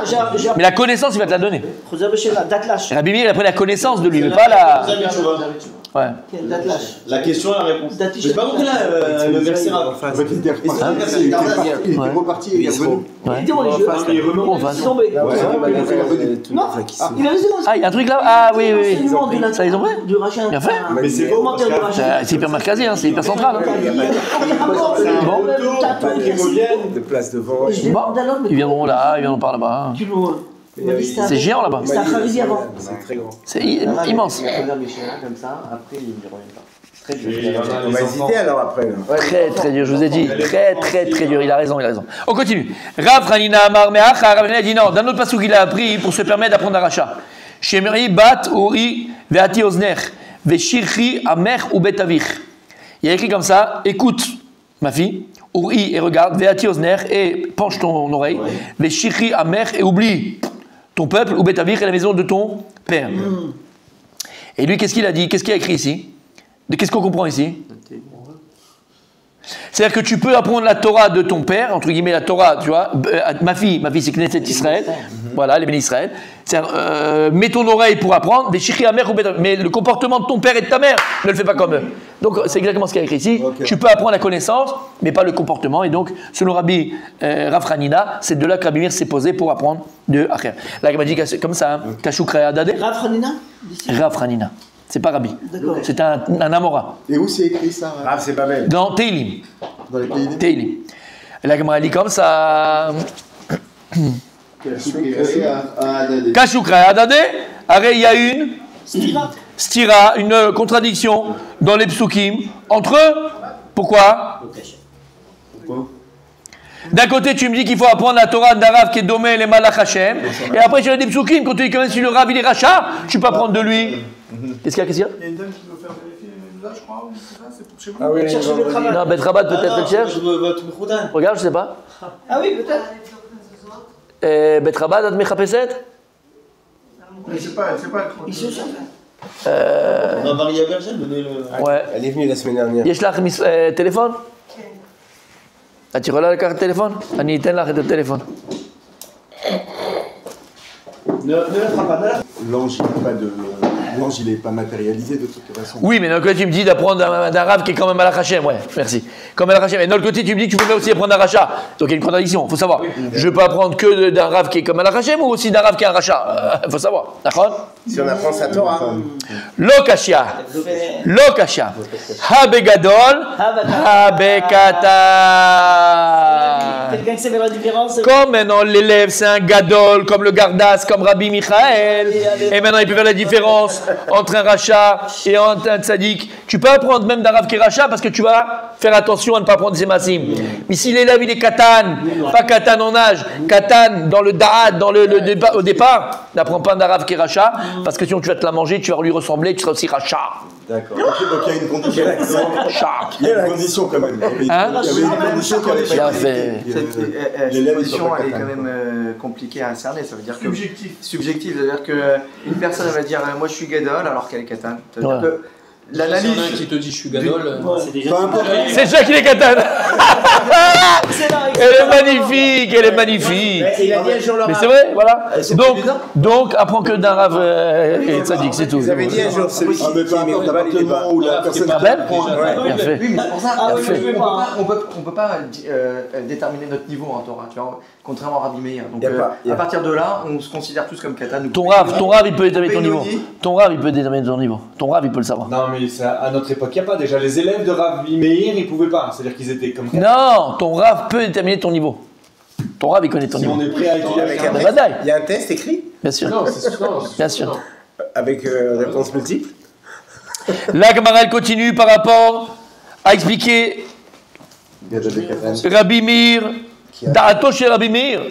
Mais la connaissance, il va te la donner. Rabbi Meir, il a pris la connaissance de lui, mais pas la. Ouais. La question, la réponse. J'ai pas compris là, le verset là. Il est reparti et il est revenu. Il était dans les jeux. Il est tombé. Non, il a raison. Ah, il y a un truc là? Ah oui. Ça, ils ont vrai? Bien fait. Mais c'est beau. C'est hyper marqué, c'est hyper central. Bon. De place devant. Ils viendront là, ils viendront par là-bas. C'est géant là-bas. C'est un Kharidi avant. C'est très grand. C'est immense. Il revient comme ça, après il ne revient pas. Très dur. On va hésiter alors après. Très dur, je vous ai dit. Très dur. Il a raison. On continue. Rav Hanina Amar Meacha. Rav Hanina dit non. D'un autre passage qu'il a appris pour se permettre d'apprendre à rachat. Shemri bat uri veati ozner veshirchi amer ou betavich. Il y a écrit comme ça. Écoute, ma fille. Uri et regarde. Veati ozner et penche ton oreille. Veshirchi amer et oublie ton peuple ou betavich et la maison de ton père. Et lui, qu'est-ce qu'il a dit? Qu'est-ce qu'il a écrit ici? Qu'est-ce qu'on comprend ici? C'est-à-dire que tu peux apprendre la Torah de ton père, entre guillemets la Torah, tu vois, ma fille c'est Knesset Israël, voilà, les bénis Israël. C'est-à-dire, mets ton oreille pour apprendre, mais le comportement de ton père et de ta mère, ne le fais pas comme eux. Donc c'est exactement ce qu'il y a écrit ici. Okay. Tu peux apprendre la connaissance, mais pas le comportement. Et donc, selon Rabbi Rav Hanina, c'est de là que Rabbi Meir s'est posé pour apprendre de Acher. Là, il m'a dit comme ça, Kashuk Re'adade. Rav Hanina? Rav Hanina. C'est pas Rabbi. C'est un Amora. Et où c'est écrit ça? Ah, c'est pas belle. Dans Teilim. Dans les Teilim. Teilim. Et la Gemara dit comme ça. Kashuk Re'adade. Arrête, il y a une stira, une contradiction dans les psukim entre eux. Pourquoi? D'un côté, tu me dis qu'il faut apprendre la Torah d'Arav qui est domé les Malach Hashem. Et après, tu as des psukim, quand tu dis que si le Rav il est rachat, tu peux apprendre de lui. Qu'est-ce qu'il y a? Il y a une dame qui doit faire vérifier là, je crois, c'est pour chez vous. Ah oui, non, Betrabat peut-être elle cherche. Regarde, je sais pas. Ah oui, peut-être. Betrabat, Ad Mechapeset? Mais c'est pas Il se cherche. Maria Berger, donnez le. Ouais. Elle est venue la semaine dernière. Yeshlach téléphone? Tu relâches la carte de téléphone? Ani, t'en là, le téléphone. Ne le frappe pas. L'ange, il n'est pas matérialisé de toute façon. Oui, mais d'un côté, tu me dis d'apprendre d'un rave qui est quand même à la Hachem. Ouais, merci. Comme à la Hachem. Et d'un autre côté, tu me dis que tu peux aussi apprendre d'un rachat. Donc il y a une contradiction, il faut savoir. Je peux apprendre que d'un rave qui est comme à la Hachem ou aussi d'un rave qui est un rachat. Il faut savoir. D'accord? Si on apprend sa Torah. Lokashia. Lokashia. Habegadol. Habekata. Quelqu'un qui sait faire la différence. Comme maintenant l'élève c'est un gadol, comme le gardas, comme Rabbi Michael. Et maintenant il peut faire la différence entre un rachat et un tzaddik. Tu peux apprendre même d'un rav qui est rachat parce que tu vas faire attention à ne pas prendre ses massim. Mais si l'élève il est katan, pas katan en âge, katan dans le da'at, au départ, n'apprends pas d'un rav qui est rachat parce que sinon tu vas te la manger, tu vas lui ressembler, tu seras aussi rachat. D'accord. Donc il y a une condition. Il y a une condition quand même. Il y avait une condition qui avait pas été. Cette condition elle est quand même compliquée à cerner. Ça veut dire que subjectif. C'est-à-dire qu'une personne va dire moi je suis gadol alors qu'elle est katan. L'analyse qui te dit je suis gadol, c'est ça qui est katan. Elle est magnifique, elle est magnifique. Mais c'est vrai, voilà. Donc apprends que d'un rave et tzaddik, c'est tout. Vous avez dit un jour celui qui est appartement où la personne bien fait. Oui, mais c'est pour ça on peut pas déterminer notre niveau en Torah, tu vois, contrairement à Rabbi Meir. Donc à partir de là, on se considère tous comme katan. Ton rave, il peut déterminer ton niveau. Ton rave, il peut déterminer ton niveau. Ton rave, il peut le savoir. Non, mais ça, à notre époque, il n'y a pas déjà. Les élèves de Rabbi Meir, ils ne pouvaient pas. C'est-à-dire qu'ils étaient comme katan. Non, ton rave peut déterminer ton niveau. Ton rave, il connaît ton niveau. On est prêt à étudier avec un test. Il y a un test écrit? Bien sûr. Non, c'est sûr. Bien sûr. Avec réponse multiple? La Gemara, elle continue par rapport à expliquer Rabbi Meir, Da'ato chez Rabbi Meir.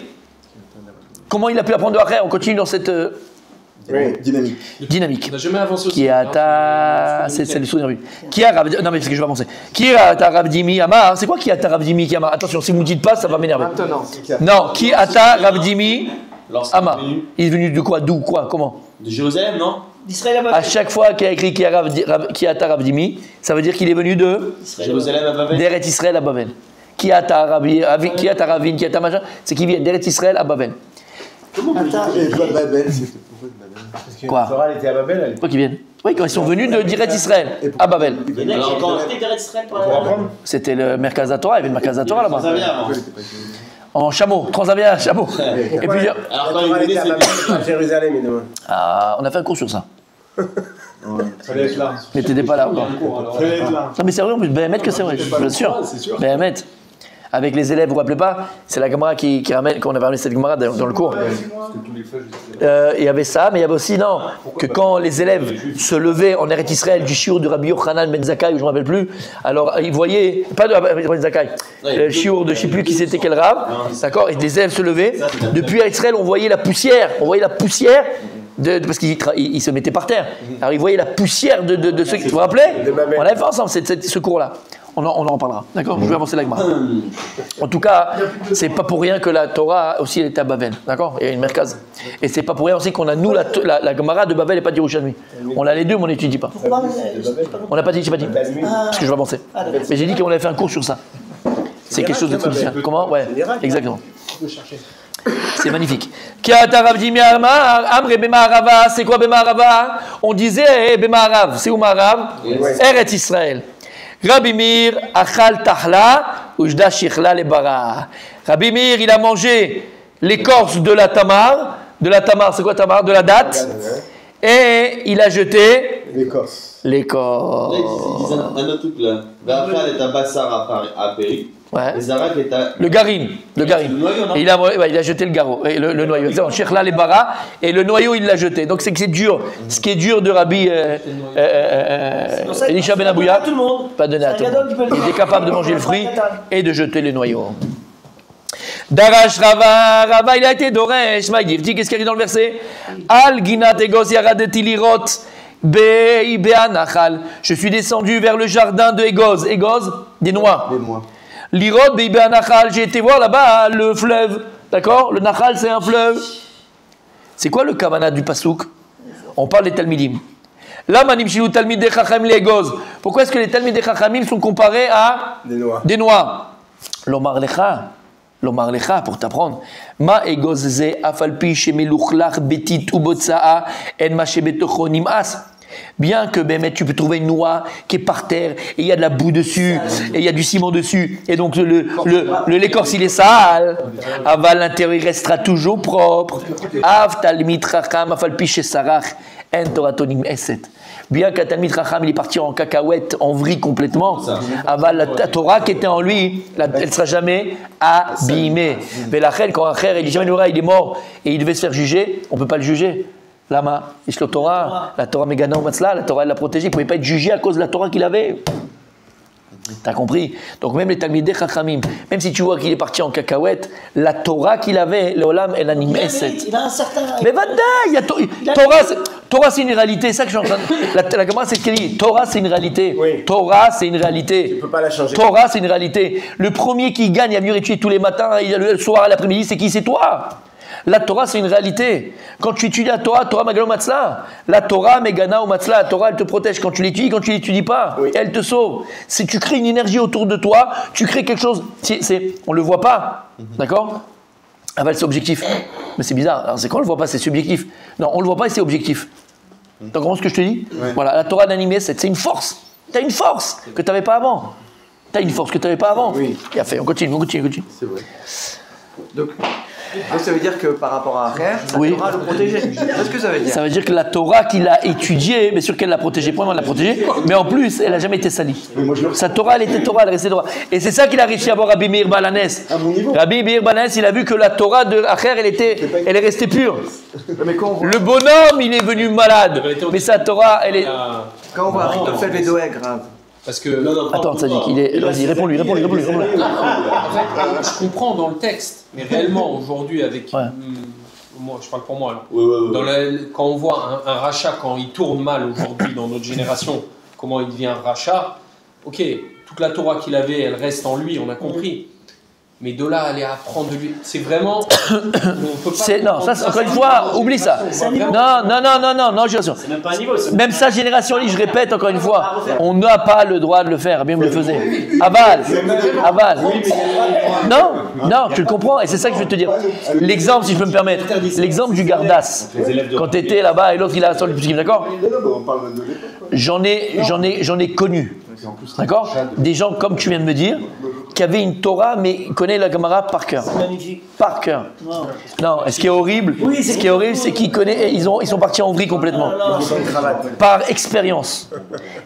Comment il a pu apprendre après? On continue dans cette dynamique. On n'a jamais avancé aussi. Qui a ta. C'est le souvenir. Qui a Rav. Non, mais c'est que je vais avancer. Qui a ta Ravdimi Amar? C'est quoi qui a ta Ravdimi Amar? Attention, si vous ne dites pas, ça va m'énerver. Non, qui a ta Ravdimi Amar? Il est venu de quoi? D'où? Quoi? Comment? De Jérusalem, non? D'Israël à À chaque fois qu'il y a écrit qui a ta Ravdimi, ça veut dire qu'il est venu de Jérusalem à Babel. d'Eret Israël à Babel. Qui a ta Ravine, qui a ta machin? C'est qui vient d'Eret Israël à Babel. Comment Babel? Quoi? La Torah était à Babel, elle. Pourquoi qu'ils viennent? Oui, quand ils sont venus d'Eret Israël à Babel. Alors quand c'était d'Eret Israël C'était le Merkaz HaTorah, il y avait le Merkaz HaTorah là-bas. Transavia, En chameau, Transavia, chameau. Et puis, alors quand il venait, à Jérusalem, évidemment. ah, on a fait un cours sur ça. Fallait être là. Mais t'étais pas là encore. Fallait être là. Non mais c'est vrai, en plus, Béhémet que c'est vrai, bien sûr. Béhémet. Avec les élèves, vous vous rappelez pas? C'est la Gemara qui ramène, qu'on avait ramené cette Gemara dans le cours. Il y avait ça, mais il y avait aussi, non, que quand les élèves se levaient en Eretz Israël du shiur de Rabbi Yochanan Ben Zakkai, ou je ne me rappelle plus, alors ils voyaient, pas de Ben Zakkai, le shiur de je ne sais plus qui c'était quel rave, d'accord, et les élèves se levaient. Depuis Eretz Israël, on voyait la poussière, parce qu'ils se mettaient par terre. Alors ils voyaient la poussière de ceux qui. Vous vous rappelez? On avait fait ensemble ce cours-là. On en reparlera. D'accord? Je vais avancer la Gemara. En tout cas, c'est pas pour rien que la Torah aussi elle est à Babel. D'accord? Il y a une merkaz. Et c'est pas pour rien aussi qu'on a nous la Gemara de Babel et pas de Yerushalmi. On a les deux, mais on n'étudie pas. On n'a pas dit, j'ai pas dit. Parce que je vais avancer. Mais j'ai dit qu'on avait fait un cours sur ça. C'est quelque chose de très bien. Comment? Ouais, exactement. C'est magnifique. C'est quoi Bema'arava? On disait Bema'arav. C'est où Ma'arav? Eretz Israël. Rabbi Meir achal tahla ujda shichla le bara. Rabbi Meir, il a mangé l'écorce de la tamar. De la tamar, c'est quoi tamar? De la date. Et il a jeté l'écorce. L'écorce. Là, ils disent un autre truc là. Rachal est à Bassar à Péri. Ouais. Et Zarak est à. Le garine. Le garine. Et il a jeté le garrot. Et le noyau. Shichla le bara. Et le noyau, il l'a jeté. Donc c'est que c'est dur. Ce qui est dur de Rabbi Elisha Ben Abouya. Pas donné à tout le monde. Il était capable de manger le fruit et de jeter le noyau. Darash Rava, il a été Doresh, Maïdivti, qu'est-ce qu'il y a dans le verset? Al Ginat Egos Yaradeti Lirot Be'anachal. Je suis descendu vers le jardin de Egoz. Egoz, des noix. Lirot Be'anachal, j'ai été voir là-bas le fleuve. D'accord? Le Nachal, c'est un fleuve. C'est quoi le kavana du pasouk? On parle des Talmidim. Là, Manim Shilu Talmid de Chachamim les Egoz. Pourquoi est-ce que les Talmid de Chachamim sont comparés à des noix? L'Omar Lecha. Lomar lecha, pour t'apprendre. Ma egozze afalpi shemeluchlach betit ubotsaa en ma shebetocho nim'as. Bien que tu peux trouver une noix qui est par terre et il y a de la boue dessus et il y a du ciment dessus et donc l'écorce il est sale, aval l'intérieur il restera toujours propre. Av talmid chacham afalpi shesarach en toratonim eset. Bien qu'un talmid chacham il est parti en cacahuète, en vrille complètement, aval la Torah qui était en lui, elle ne sera jamais abîmée. Mais la reine quand un frère il dit jamais il est mort et il devait se faire juger, on ne peut pas le juger. Lama, la Torah Megana ou Matzla, la Torah elle l'a protégé, il ne pouvait pas être jugé à cause de la Torah qu'il avait. T'as compris? Donc même les Talmidei Chachamim, même si tu vois qu'il est parti en cacahuète, la Torah qu'il avait, le Olam, elle anime Eset. Il a un certain... Mais Torah c'est une réalité, c'est ça que je suis en train de... La Gemara c'est ce qu'elle dit, Torah c'est une réalité. Oui. Torah c'est une réalité. Tu ne peux pas la changer. Torah c'est une réalité. Le premier qui gagne à venir étudier tous les matins, le soir, l'après-midi, c'est qui? C'est toi. La Torah, c'est une réalité. Quand tu étudies la Torah, Torah Megana ou Matzla, la Torah Megana ou Matzla, la Torah, elle te protège quand tu l'étudies pas, oui. Elle te sauve. Si tu crées une énergie autour de toi, tu crées quelque chose, on ne le voit pas, d'accord? Ah ben c'est objectif. Mais c'est bizarre, alors, c'est quand on ne le voit pas, c'est subjectif. Non, on ne le voit pas et c'est objectif. Tu comprends ce que je te dis? Voilà, la Torah d'animé, c'est une force. Tu as une force que tu n'avais pas avant. Tu as une force que tu n'avais pas avant. Oui. Et à fait, on continue. C'est vrai. Donc ça veut dire que par rapport à Acher, la Torah le protégeait. Qu'est-ce que ça veut dire? Ça veut dire que la Torah qu'il a étudiée, bien sûr qu'elle l'a protégée, premièrement elle l'a protégée, mais en plus elle n'a jamais été salie. Sa Torah, elle était Torah, elle restait Torah. Et c'est ça qu'il a réussi à voir Rabbi Meir Balanès. Rabbi Meir Balanès, il a vu que la Torah de Acher, elle est restée pure. Le bonhomme, il est venu malade, mais sa Torah, elle est... Quand on voit Achitophel et Doeg, grave. Parce que... Attends, Tzadik, il est... Vas-y, réponds-lui. En fait, je comprends dans le texte, mais réellement, aujourd'hui, avec... moi, je parle pour moi, là. Quand on voit un rachat, quand il tourne mal aujourd'hui dans notre génération, comment il devient un rachat, ok, toute la Torah qu'il avait, elle reste en lui, on a compris. Mais de là, aller apprendre de lui, c'est vraiment... on peut pas non, ça, encore une fois, oublie ça. Non, je rassure. C'est même pas un niveau. Même sa génération, je répète encore une fois, on n'a pas le droit de le faire, bien vous le faisiez. Aval. Non, tu le comprends, et c'est ça que je veux te dire. L'exemple, si je peux me permettre, l'exemple du Gardas, quand tu étais là-bas et l'autre il a sorti le petit, d'accord? J'en ai connu, d'accord? Des gens, comme tu viens de me dire, qui avaient une Torah, mais connaît la Gemara par cœur. C'est magnifique. Par cœur. Non, ce qui est horrible, c'est qu'ils connaissent, ils sont partis en vrille complètement. Par expérience.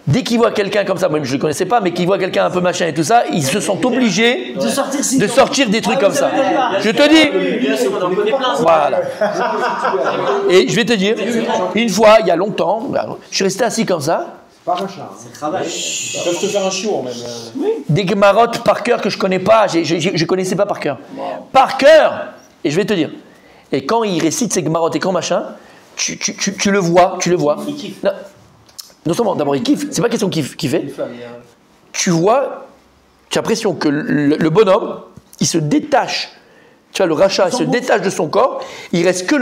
Dès qu'ils voient quelqu'un comme ça, moi je ne le connaissais pas, mais qu'ils voient quelqu'un un peu machin et tout ça, ils se sont obligés de sortir des trucs comme ça. Je te dis. Voilà. Et je vais te dire, une fois, il y a longtemps, je suis resté assis comme ça. C'est travail. Ils peuvent te faire un chiour même. Des gemarotes par cœur que je ne connais pas, je ne connaissais pas par cœur. Par cœur. Et je vais te dire. Et quand il récite ces gemarotes et quand machin, tu le vois. Il kiffe. Non seulement, d'abord il kiffe, c'est pas question de kiffer. Tu vois, tu as l'impression que le bonhomme, il se détache. Tu vois, le rachat, il se détache de son corps, il reste que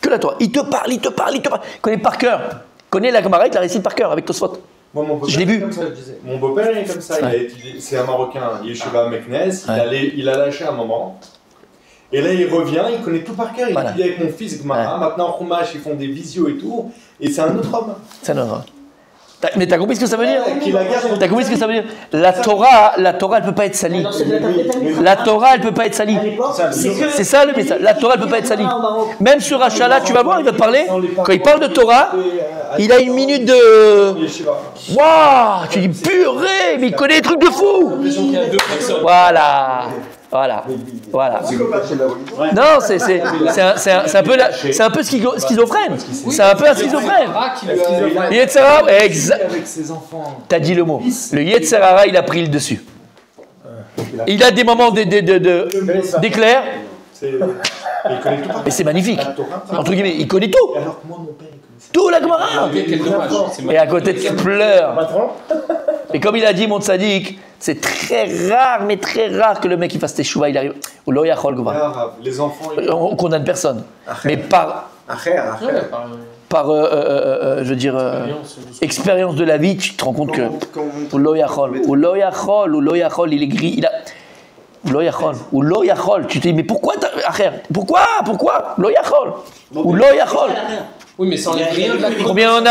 la Torah. Il te parle. Il connaît par cœur. Connaît la Gemara, il la récite par cœur avec Tosfot. Je l'ai vu. Mon beau-père est comme ça, c'est un Marocain, Yeshiva Meknes, il a lâché un moment. Et là il revient, il connaît tout par cœur, il étudie avec mon fils Gemara. Maintenant en Chumash, ils font des visios et tout, et c'est un autre homme. C'est un autre homme. Mais t'as compris ce que ça veut dire? T'as compris ce que ça veut dire? La Torah, elle peut pas être salie. La Torah, elle peut pas être salie. C'est ça le message. La Torah, elle peut pas être salie. Même sur Rachala, tu vas voir, il va te parler. Quand il parle de Torah, il a une minute de... Waouh! Tu dis purée, mais il connaît des trucs de fou. Voilà. Non, c'est un peu schizophrène. C'est un peu un schizophrène. Yetzerara, t'as dit le mot. Le Yetzerara, il a pris le dessus. Il a des moments d'éclair. Mais c'est magnifique. Entre guillemets, il connaît tout. Tout la Gemara. Et à côté, tu pleures. Et comme il a dit, mon tzaddik, c'est très rare, mais très rare que le mec il fasse teshuva, il arrive. Les enfants. On condamne personne. Mais par je veux dire, expérience de la vie, tu te rends compte que. Ou lo yachol, il est gris. Lo yachol. Ou lo yachol. Tu te dis, mais pourquoi Pourquoi Lo yachol. Ou lo yachol. Oui, mais sans les rien de la Combien on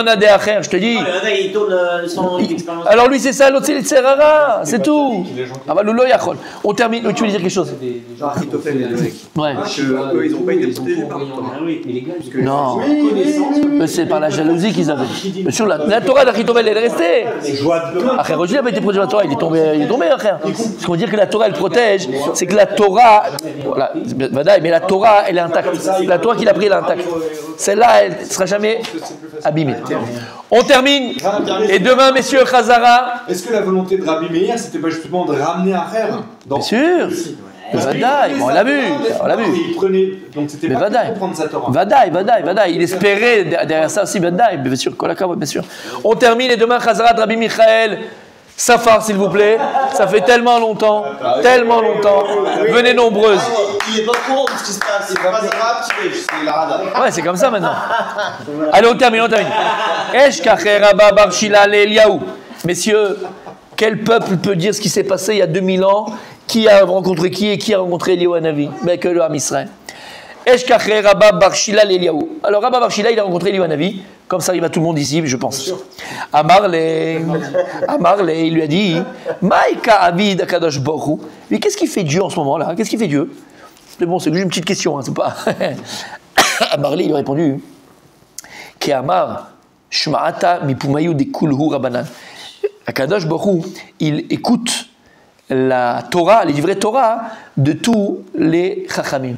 a des acher, je te dis. Il tourne son expérience. Alors lui, c'est ça, l'autre, c'est les Tserara, c'est tout. Ah bah, le lo yachol. On termine. Tu voulais dire quelque chose? Genre, Achitophel et Doeg. Ouais. Eux, ils n'ont pas été protégés par le Torah. Non. C'est par la jalousie qu'ils avaient. Bien sûr, la Torah d'Achitophel, elle est restée. Acher Roger n'a pas été protégé par la Torah, il est tombé, Acher. Ce qu'on veut dire que la Torah, elle protège, c'est que la Torah, voilà, mais la Torah, elle est intacte. La Torah qu'il a pris, elle est intacte. Celle-là, elle ne sera jamais abîmée. On termine. Et demain, messieurs, Khazara. Est-ce que la volonté de Rabbi Meir, c'était pas justement de ramener Acher? Bien sûr. Vadaï, on l'a vu. Il prenait, donc c'était pas pour prendre sa Torah. Vadaï. Il espérait derrière ça aussi, Vadaï. Bien sûr, bien sûr. On termine et demain, Khazara de Rabbi Michael. Safar, s'il vous plaît. Ça fait tellement longtemps. Venez nombreuses. Il n'est pas au courant de ce qui se passe. C'est pas grave, c'est la rada. Ouais, c'est comme ça maintenant. Allez, on termine. Eshkacher Rabba Bar Shila Eliaou. Messieurs, quel peuple peut dire ce qui s'est passé il y a 2000 ans? Qui a rencontré qui et qui a rencontré Eliaou Hanavi? Ben que le Ham Israël. Eshkacher Rabba Bar Shila Eliaou. Alors Rabba Bar Shila, il a rencontré Eliaou Hanavi. Comme ça arrive à tout le monde ici, je pense. Amarle, il lui a dit, Maïka Avid Akadosh Baruch. Mais qu'est-ce qu'il fait Dieu en ce moment-là? Qu'est-ce qu'il fait Dieu? C'est bon, c'est juste une petite question, hein, c'est pas. Amarle, il lui a répondu, Ke'amar Shma'ata mipumayu de kulhu Rabbanan. Akadosh Baruch, il écoute la Torah, les livrets Torah de tous les Chachamim.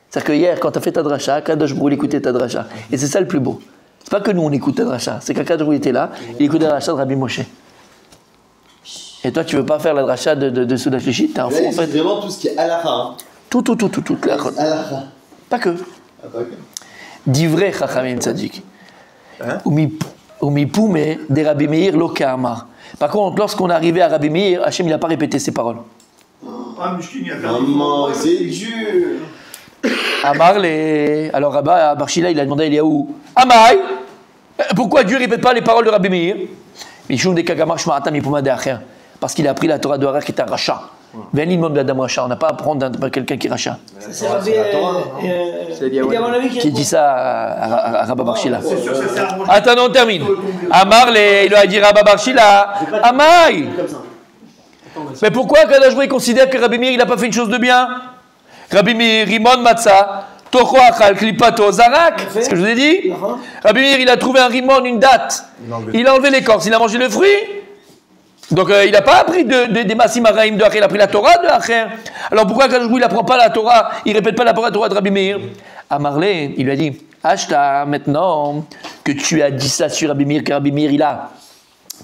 C'est-à-dire que hier, quand tu as fait ta dracha, Kadosh Baruch écoutait ta dracha. Et c'est ça le plus beau. C'est pas que nous on écoute ta dracha, c'est qu'Akadosh Baruch était là, il écoutait la dracha de Rabbi Moshe. Et toi, tu veux pas faire la dracha de Souda Shlichit, t'es un fou en fait. C'est vraiment tout ce qui est halakha. Hein. Tout. Halakha. Pas que. Divrei Chachamim Tzadik. Umipume de Rabbi Meir lo Ke'amar. Par contre, lorsqu'on est arrivé à Rabbi Meir, Hachem il n'a pas répété ses paroles. Maman, c'est dur. Alors Rabba Barshila, il a demandé à Eliaou, Amai, pourquoi Dieu ne répète pas les paroles de Rabbi Meir? Parce qu'il a appris la Torah de Harar qui est un rachat. On n'a pas à apprendre quelqu'un qui est rachat. C'est Rabbi qui dit ça à Rabba Barshila. Attends, on termine. Il a dit Rabba Barshila, Amai. Mais pourquoi Kadosh Baruch considère que Rabbi Meir il n'a pas fait une chose de bien? Rabbi Meir, Rimon Matzah, Tocho Achal, Klipato, Zarak. C'est ce que je vous ai dit. Rabbi Meir, il a trouvé un rimon, une date. Il a enlevé l'écorce, il a mangé le fruit. Donc il n'a pas appris des Massim Araïm de Acher, il a pris la Torah de Acher. Alors pourquoi quand il n'apprend pas la Torah, il ne répète pas la Torah de Rabbi Meir? À Marley, il lui a dit, Ashta, maintenant que tu as dit ça sur Rabbi Meir, que Rabbi Meir, il a.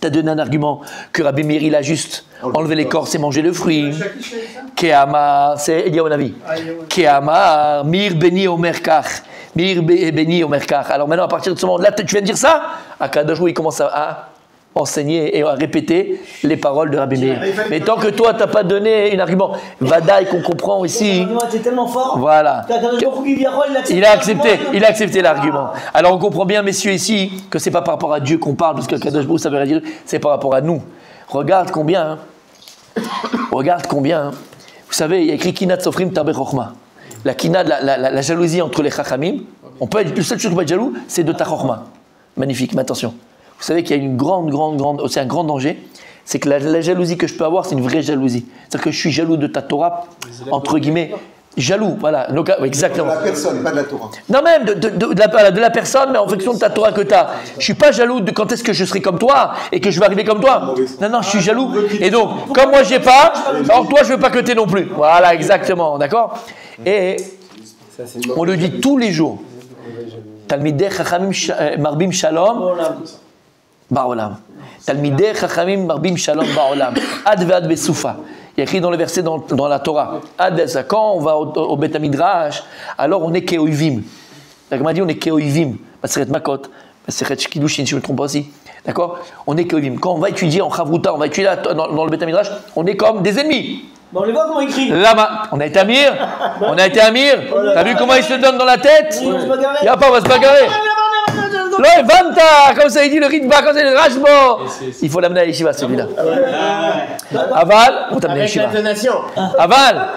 Tu as donné un argument que Rabbi Meir, il a juste enlevé l'écorce et mangé le fruit. Ke'amar, c'est Eliaou Hanavi. Ke'amar, Mir Beni Omer Kach. Mir Beni Omer Kach. Alors maintenant, à partir de ce moment-là, tu viens de dire ça? Akadosh Baruch il commence à enseigner et à répéter les paroles de Rabbi Meir. Mais tant que toi, tu n'as pas donné un argument, Vadaï qu'on comprend ici. L'argument était tellement fort. Voilà. Il a accepté l'argument. Alors on comprend bien, messieurs, ici, que ce n'est pas par rapport à Dieu qu'on parle, parce que Kadosh Baruch, ça veut dire, c'est par rapport à nous. Regarde combien. Vous savez, il y a écrit Kinat Sofrim Tarbe Chochma. La kinat, la jalousie entre les Chachamim. On peut être, le seul chose qu'on peut être jaloux, c'est de ta Chochma. Magnifique, mais attention. Vous savez qu'il y a une c'est un grand danger, c'est que la jalousie que je peux avoir, c'est une vraie jalousie. C'est-à-dire que je suis jaloux de ta Torah, entre guillemets, jaloux, voilà, exactement. De la personne, pas de la Torah. Non, même de la personne, mais en fonction de ta Torah que tu as. Je ne suis pas jaloux de quand est-ce que je serai comme toi et que je vais arriver comme toi. Non, je suis jaloux. Et donc, comme moi, je n'ai pas, alors toi, je ne veux pas que tu aies non plus. Voilà, exactement, d'accord? Et on le dit tous les jours. Talmidei Chachamim Marbim Shalom. Ba'olam. Talmidei Chachamim Marbim Shalom Ba'olam. Ad ve'ad besoufa. Il y a écrit dans le verset dans la Torah. Ad ve'ad. Quand on va au Bet Midrash, alors on est keoivim. La Gemara dit on est keoivim. Maseret Makot, Maseret Kiddushin, si je ne me trompe pas aussi. D'accord? On est keoivim. Quand on va étudier en Chavruta, on va étudier dans le Bet Midrash, on est comme des ennemis. On les voit comment écrit. Lama. On a été Amir. T'as vu comment il se donne dans la tête? Il n'y a pas, on va se bagarrer. Lo Vanta, comme ça a dit le Ritba, comme ça le Rashbo. Il faut l'amener à l'Yeshiva celui-là. Aval, on t'amène à l'Yeshiva. Aval.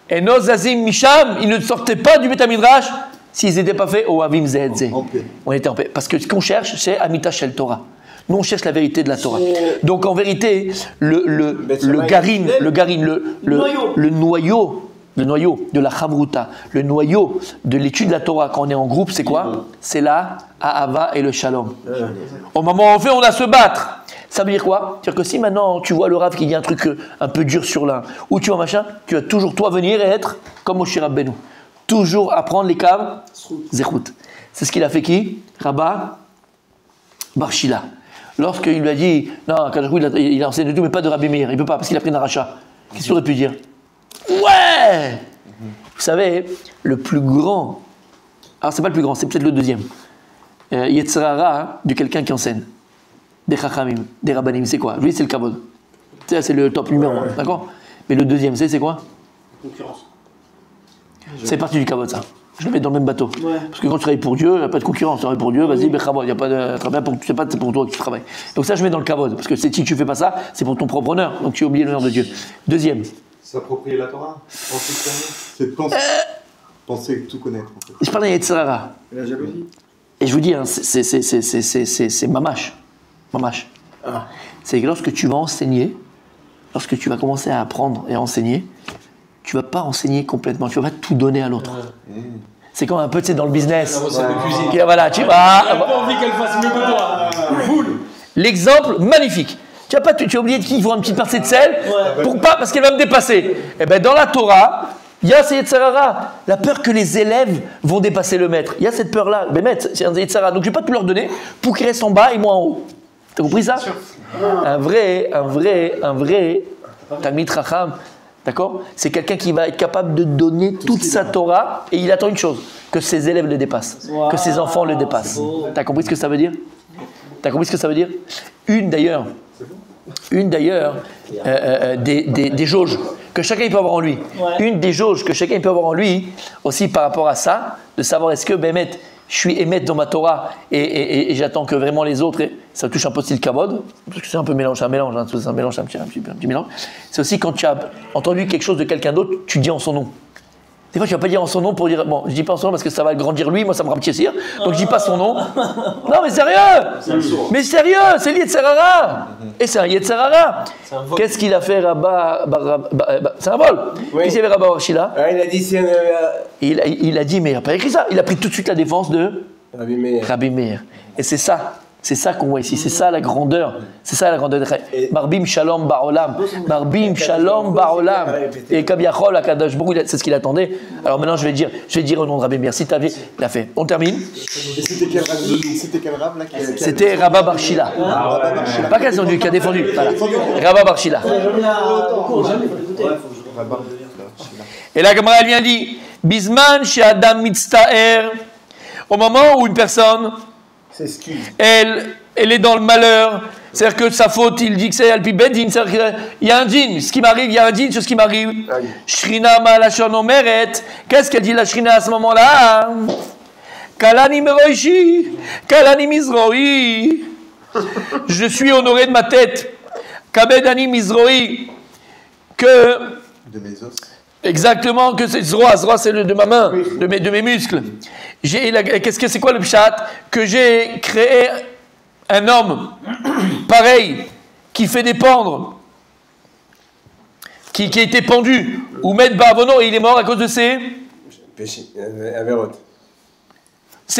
Et nos Azim Misham, ils ne sortaient pas du Beth Midrash s'ils n'étaient pas faits au Avim Zedze. On était en paix. Parce que ce qu'on cherche, c'est Amita Shel Torah. Nous, on cherche la vérité de la Torah. Donc, en vérité, le noyau de la Chavruta, le noyau de l'étude de la Torah quand on est en groupe, c'est quoi? C'est la Ahava et le Shalom. Au moment où on fait, on a à se battre. Ça veut dire quoi? C'est-à-dire que si maintenant tu vois le Rav qui dit un truc un peu dur sur l'un, ou tu vois machin, tu vas toujours toi venir et être comme Moshe Rabbeinu. Toujours apprendre les caves, Zechut. C'est ce qu'il a fait qui? Rabba Barshila. Lorsqu'il lui a dit, non, il a enseigné tout, mais pas de Rabbi Meir, il ne peut pas, parce qu'il a pris un rachat. Qu'est-ce qu'il aurait pu dire? Ouais! Vous savez, le plus grand, alors c'est pas le plus grand, c'est peut-être le deuxième, Yetzirara de quelqu'un qui enseigne, des Chachamim, des Rabbanim, c'est quoi? Lui, c'est le Kavod. C'est le top numéro 1, d'accord? Mais le deuxième, c'est quoi? Concurrence. C'est parti du Kavod, ça. Je le mets dans le même bateau. Ouais. Parce que quand tu travailles pour Dieu, il n'y a pas de concurrence. Tu travailles pour Dieu, vas-y, il n'y a pas de travail pour, c'est pour toi que tu travailles. Donc ça, je mets dans le kavod. Parce que si tu ne fais pas ça, c'est pour ton propre honneur. Donc tu as oublié l'honneur de Dieu. Deuxième. S'approprier la Torah. C'est de penser tout connaître. En fait. Je parlais d'Yetzirara. Et je vous dis, hein, c'est mamash. Mamash. Ah. C'est que lorsque tu vas enseigner, lorsque tu vas commencer à apprendre et à enseigner, tu ne vas pas enseigner complètement, tu ne vas pas tout donner à l'autre. C'est comme un peu, tu sais, dans le business. Voilà, tu vas. Tu n'as pas envie qu'elle fasse mieux que toi. L'exemple magnifique. Tu as oublié qu'il faut une petite partie de sel parce qu'elle va me dépasser. Et bien, dans la Torah, il y a cette Yetzirara, la peur que les élèves vont dépasser le maître. Il y a cette peur-là. Mais maître, c'est un Yetzirara. Donc je ne vais pas tout leur donner pour qu'ils restent en bas et moi en haut. Tu as compris ça? Un vrai Talmid Chacham. D'accord? C'est quelqu'un qui va être capable de donner toute sa Torah et il attend une chose, que ses élèves le dépassent, que ses enfants le dépassent. T'as compris ce que ça veut dire? T'as compris ce que ça veut dire? Une d'ailleurs, des jauges que chacun peut avoir en lui. Une des jauges que chacun peut avoir en lui, aussi par rapport à ça, de savoir est-ce que Bémet, je suis émettre dans ma Torah et j'attends que vraiment les autres, ça touche un peu style Kavod, parce que c'est un peu mélange, un petit mélange. C'est aussi quand tu as entendu quelque chose de quelqu'un d'autre, tu dis en son nom. Des fois, tu ne vas pas dire en son nom pour dire, bon, je ne dis pas en son nom parce que ça va grandir lui, moi ça me rapetissir, donc je ne dis pas son nom. Non, mais sérieux! Mais sérieux, c'est Yetzirara! Et c'est un Yetzirara. Qu'est-ce qu'il a fait Rabba? C'est un vol. Qu'est-ce qu'il a fait Rabba Barshila? Il a dit si il a dit, mais il n'a pas écrit ça. Il a pris tout de suite la défense de Rabbi Meir. Et c'est ça qu'on voit ici. C'est ça la grandeur. C'est ça la grandeur. Marbim Shalom Barolam. Marbim Shalom Barolam. Et Kabiachol Akadosh Baruch Hu, c'est ce qu'il attendait. Alors maintenant, je vais dire au nom de Rabbi Meir. Si tu avais, il a fait. On termine. Et c'était quel rab là? C'était Rabba Barshila. Pas qui a défendu. Voilà. Rabba Barshila. Et la Gemara vient dit Bisman chez Adam Mitztaer. Au moment où une personne elle est dans le malheur, c'est-à-dire que sa faute, il dit que c'est Alpi Bedin, c'est-à-dire qu'il y a un djinn, ce qui m'arrive, il y a un djinn sur ce qui m'arrive. Shrina Malachon Omeret, qu'est-ce qu'elle dit la Shrina à ce moment-là? Kalani Meroishi, Kalani Mizroi, je suis honoré de ma tête. Kabedani Mizroi, que. De mes os. Exactement, que c'est Zroa c'est de ma main, de mes muscles. Qu'est-ce que c'est quoi le pshat? Que j'ai créé un homme pareil qui fait dépendre, qui a été pendu, ou Med Bavono, et il est mort à cause de ses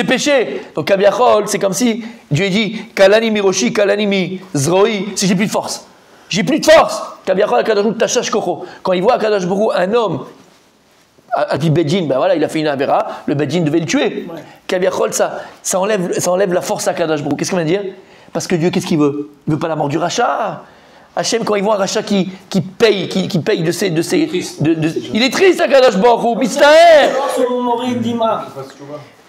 péchés. Donc Kabiachol, c'est comme si Dieu a dit Kalani Miroshi, Kalani Mi Zroi, si j'ai plus de force. J'ai plus de force. Kabiachol Akadosh Baruch Hu Tashash Koko. Quand il voit Akadosh Baruch Hu un homme, Alpi Bedin, ben voilà, il a fait une avera, le Bedin devait le tuer. Kabiachol, ça enlève la force à Akadosh Baruch Hu. Qu'est-ce qu'on vient de dire? Parce que Dieu, qu'est-ce qu'il veut? Il veut pas la mort du rachat. Hachem, quand il voit un rachat qui paye de ses il est triste, Akadosh Baruch Hu, Mitztaer.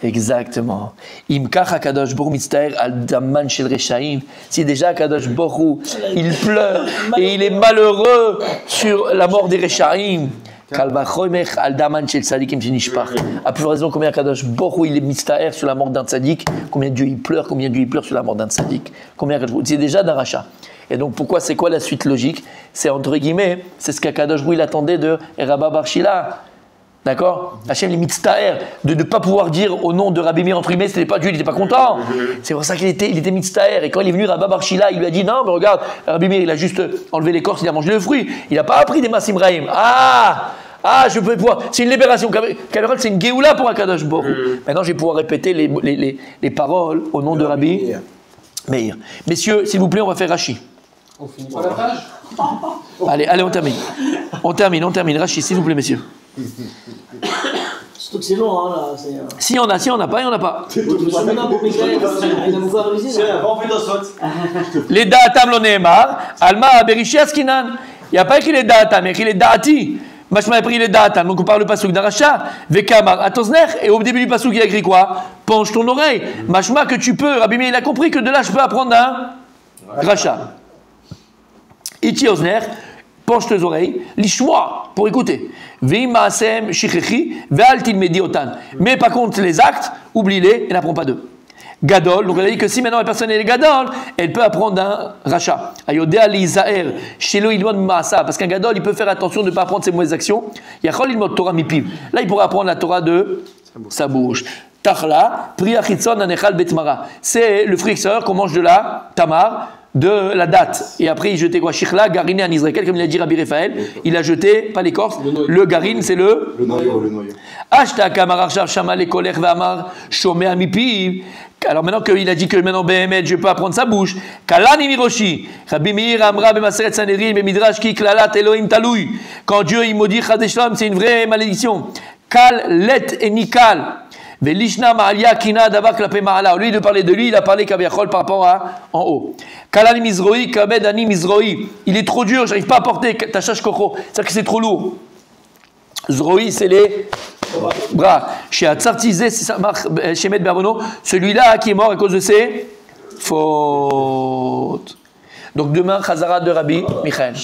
Exactement. Imkach Akadosh Baruch Hu Mitztaer al daman shel reshaim. Si déjà Akadosh Baruch Hu, il pleure et il est malheureux sur la mort des reshaim. À plus raison, combien Kadosh Borou il est mistaer sur la mort d'un tzaddik, combien Dieu il pleure sur la mort d'un tzaddik, combien c'est déjà d'un rachat. Et donc pourquoi, c'est quoi la suite logique? C'est entre guillemets, c'est ce qu'Akadosh Borou il attendait de Rabba Bar Shila. D'accord? Hachem les mitztaer, de ne pas pouvoir dire au nom de Rabbi Meir, entre guillemets, c'était pas Dieu, il n'était pas content. C'est pour ça qu'il était mitztaer. Et quand il est venu Rabba Bar Shila, il lui a dit non, mais regarde, Rabbi Meir, il a juste enlevé l'écorce, il a mangé le fruit. Il n'a pas appris des Masim Raïm. Je peux pouvoir. C'est une libération. C'est une Géoula pour Akadosh Borou. Maintenant, je vais pouvoir répéter les paroles au nom de Rabbi Meir. Messieurs, s'il vous plaît, on va faire Rashi. On finit pas la page? Allez, on termine. On termine. Rashi, s'il vous plaît, messieurs. Surtout que c'est long, hein, là. Si on a pas, il n'y en a pas. Les da'atam lo ne'emar, alma berishi askinan. Il n'y a pas écrit les da'atam, il y a écrit les da'ati. Machma a pris les da'atam, donc on parle le pasuk d'Aracha, vekamar atozner, et au début du pasuk il a écrit quoi? Penche ton oreille. Machma que tu peux, Rabbi Meir il a compris que de là je peux apprendre un Racha. Iti ozner, penche tes oreilles, lishmoa, pour écouter. Mais par contre, les actes, oublie-les et n'apprends pas d'eux. Gadol, donc elle a dit que si maintenant la personne est Gadol, elle peut apprendre un rachat. Ayodea lizaer, shelo ilmod ma'asa, parce qu'un Gadol, il peut faire attention de ne pas apprendre ses mauvaises actions. Yachol ilmod Torah mipiv. Là, il pourra apprendre la Torah de sa bouche. Tachla, priya chitzon anechal betmara. C'est le fruit extérieur qu'on mange de la tamar, de la date. Et après, il jetait quoi? Shichla, gariné en Israël, comme il a dit Rabbi Raphaël. Il a jeté, pas l'écorce, le garine, c'est le noyau. Ashta kamar shav shama le kolech v'amar shomé amipi. Alors maintenant qu'il a dit que maintenant Behemet, je peux apprendre sa bouche. Kalani miroshi. Rabbi Meir amra b'maseret Sanhedrin b'midrash ki klalat Elohim talui. Quand Dieu il maudit Chas v'Shalom, c'est une vraie malédiction. Kal let et nikal. Velishna ma'alia kina davar klape ma'ala. Au lieu de parler de lui, il a parlé kaviachol par rapport à en haut. Kalani mizroi kabed ani mizroi. Il est trop dur, j'arrive pas à porter tachash koko. C'est-à-dire que c'est trop lourd. Zroi, c'est les bras. Chez Atzartizé, chez Med Berbono, celui-là qui est mort à cause de ses fautes. Donc demain, Chazara de Rabbi Michael.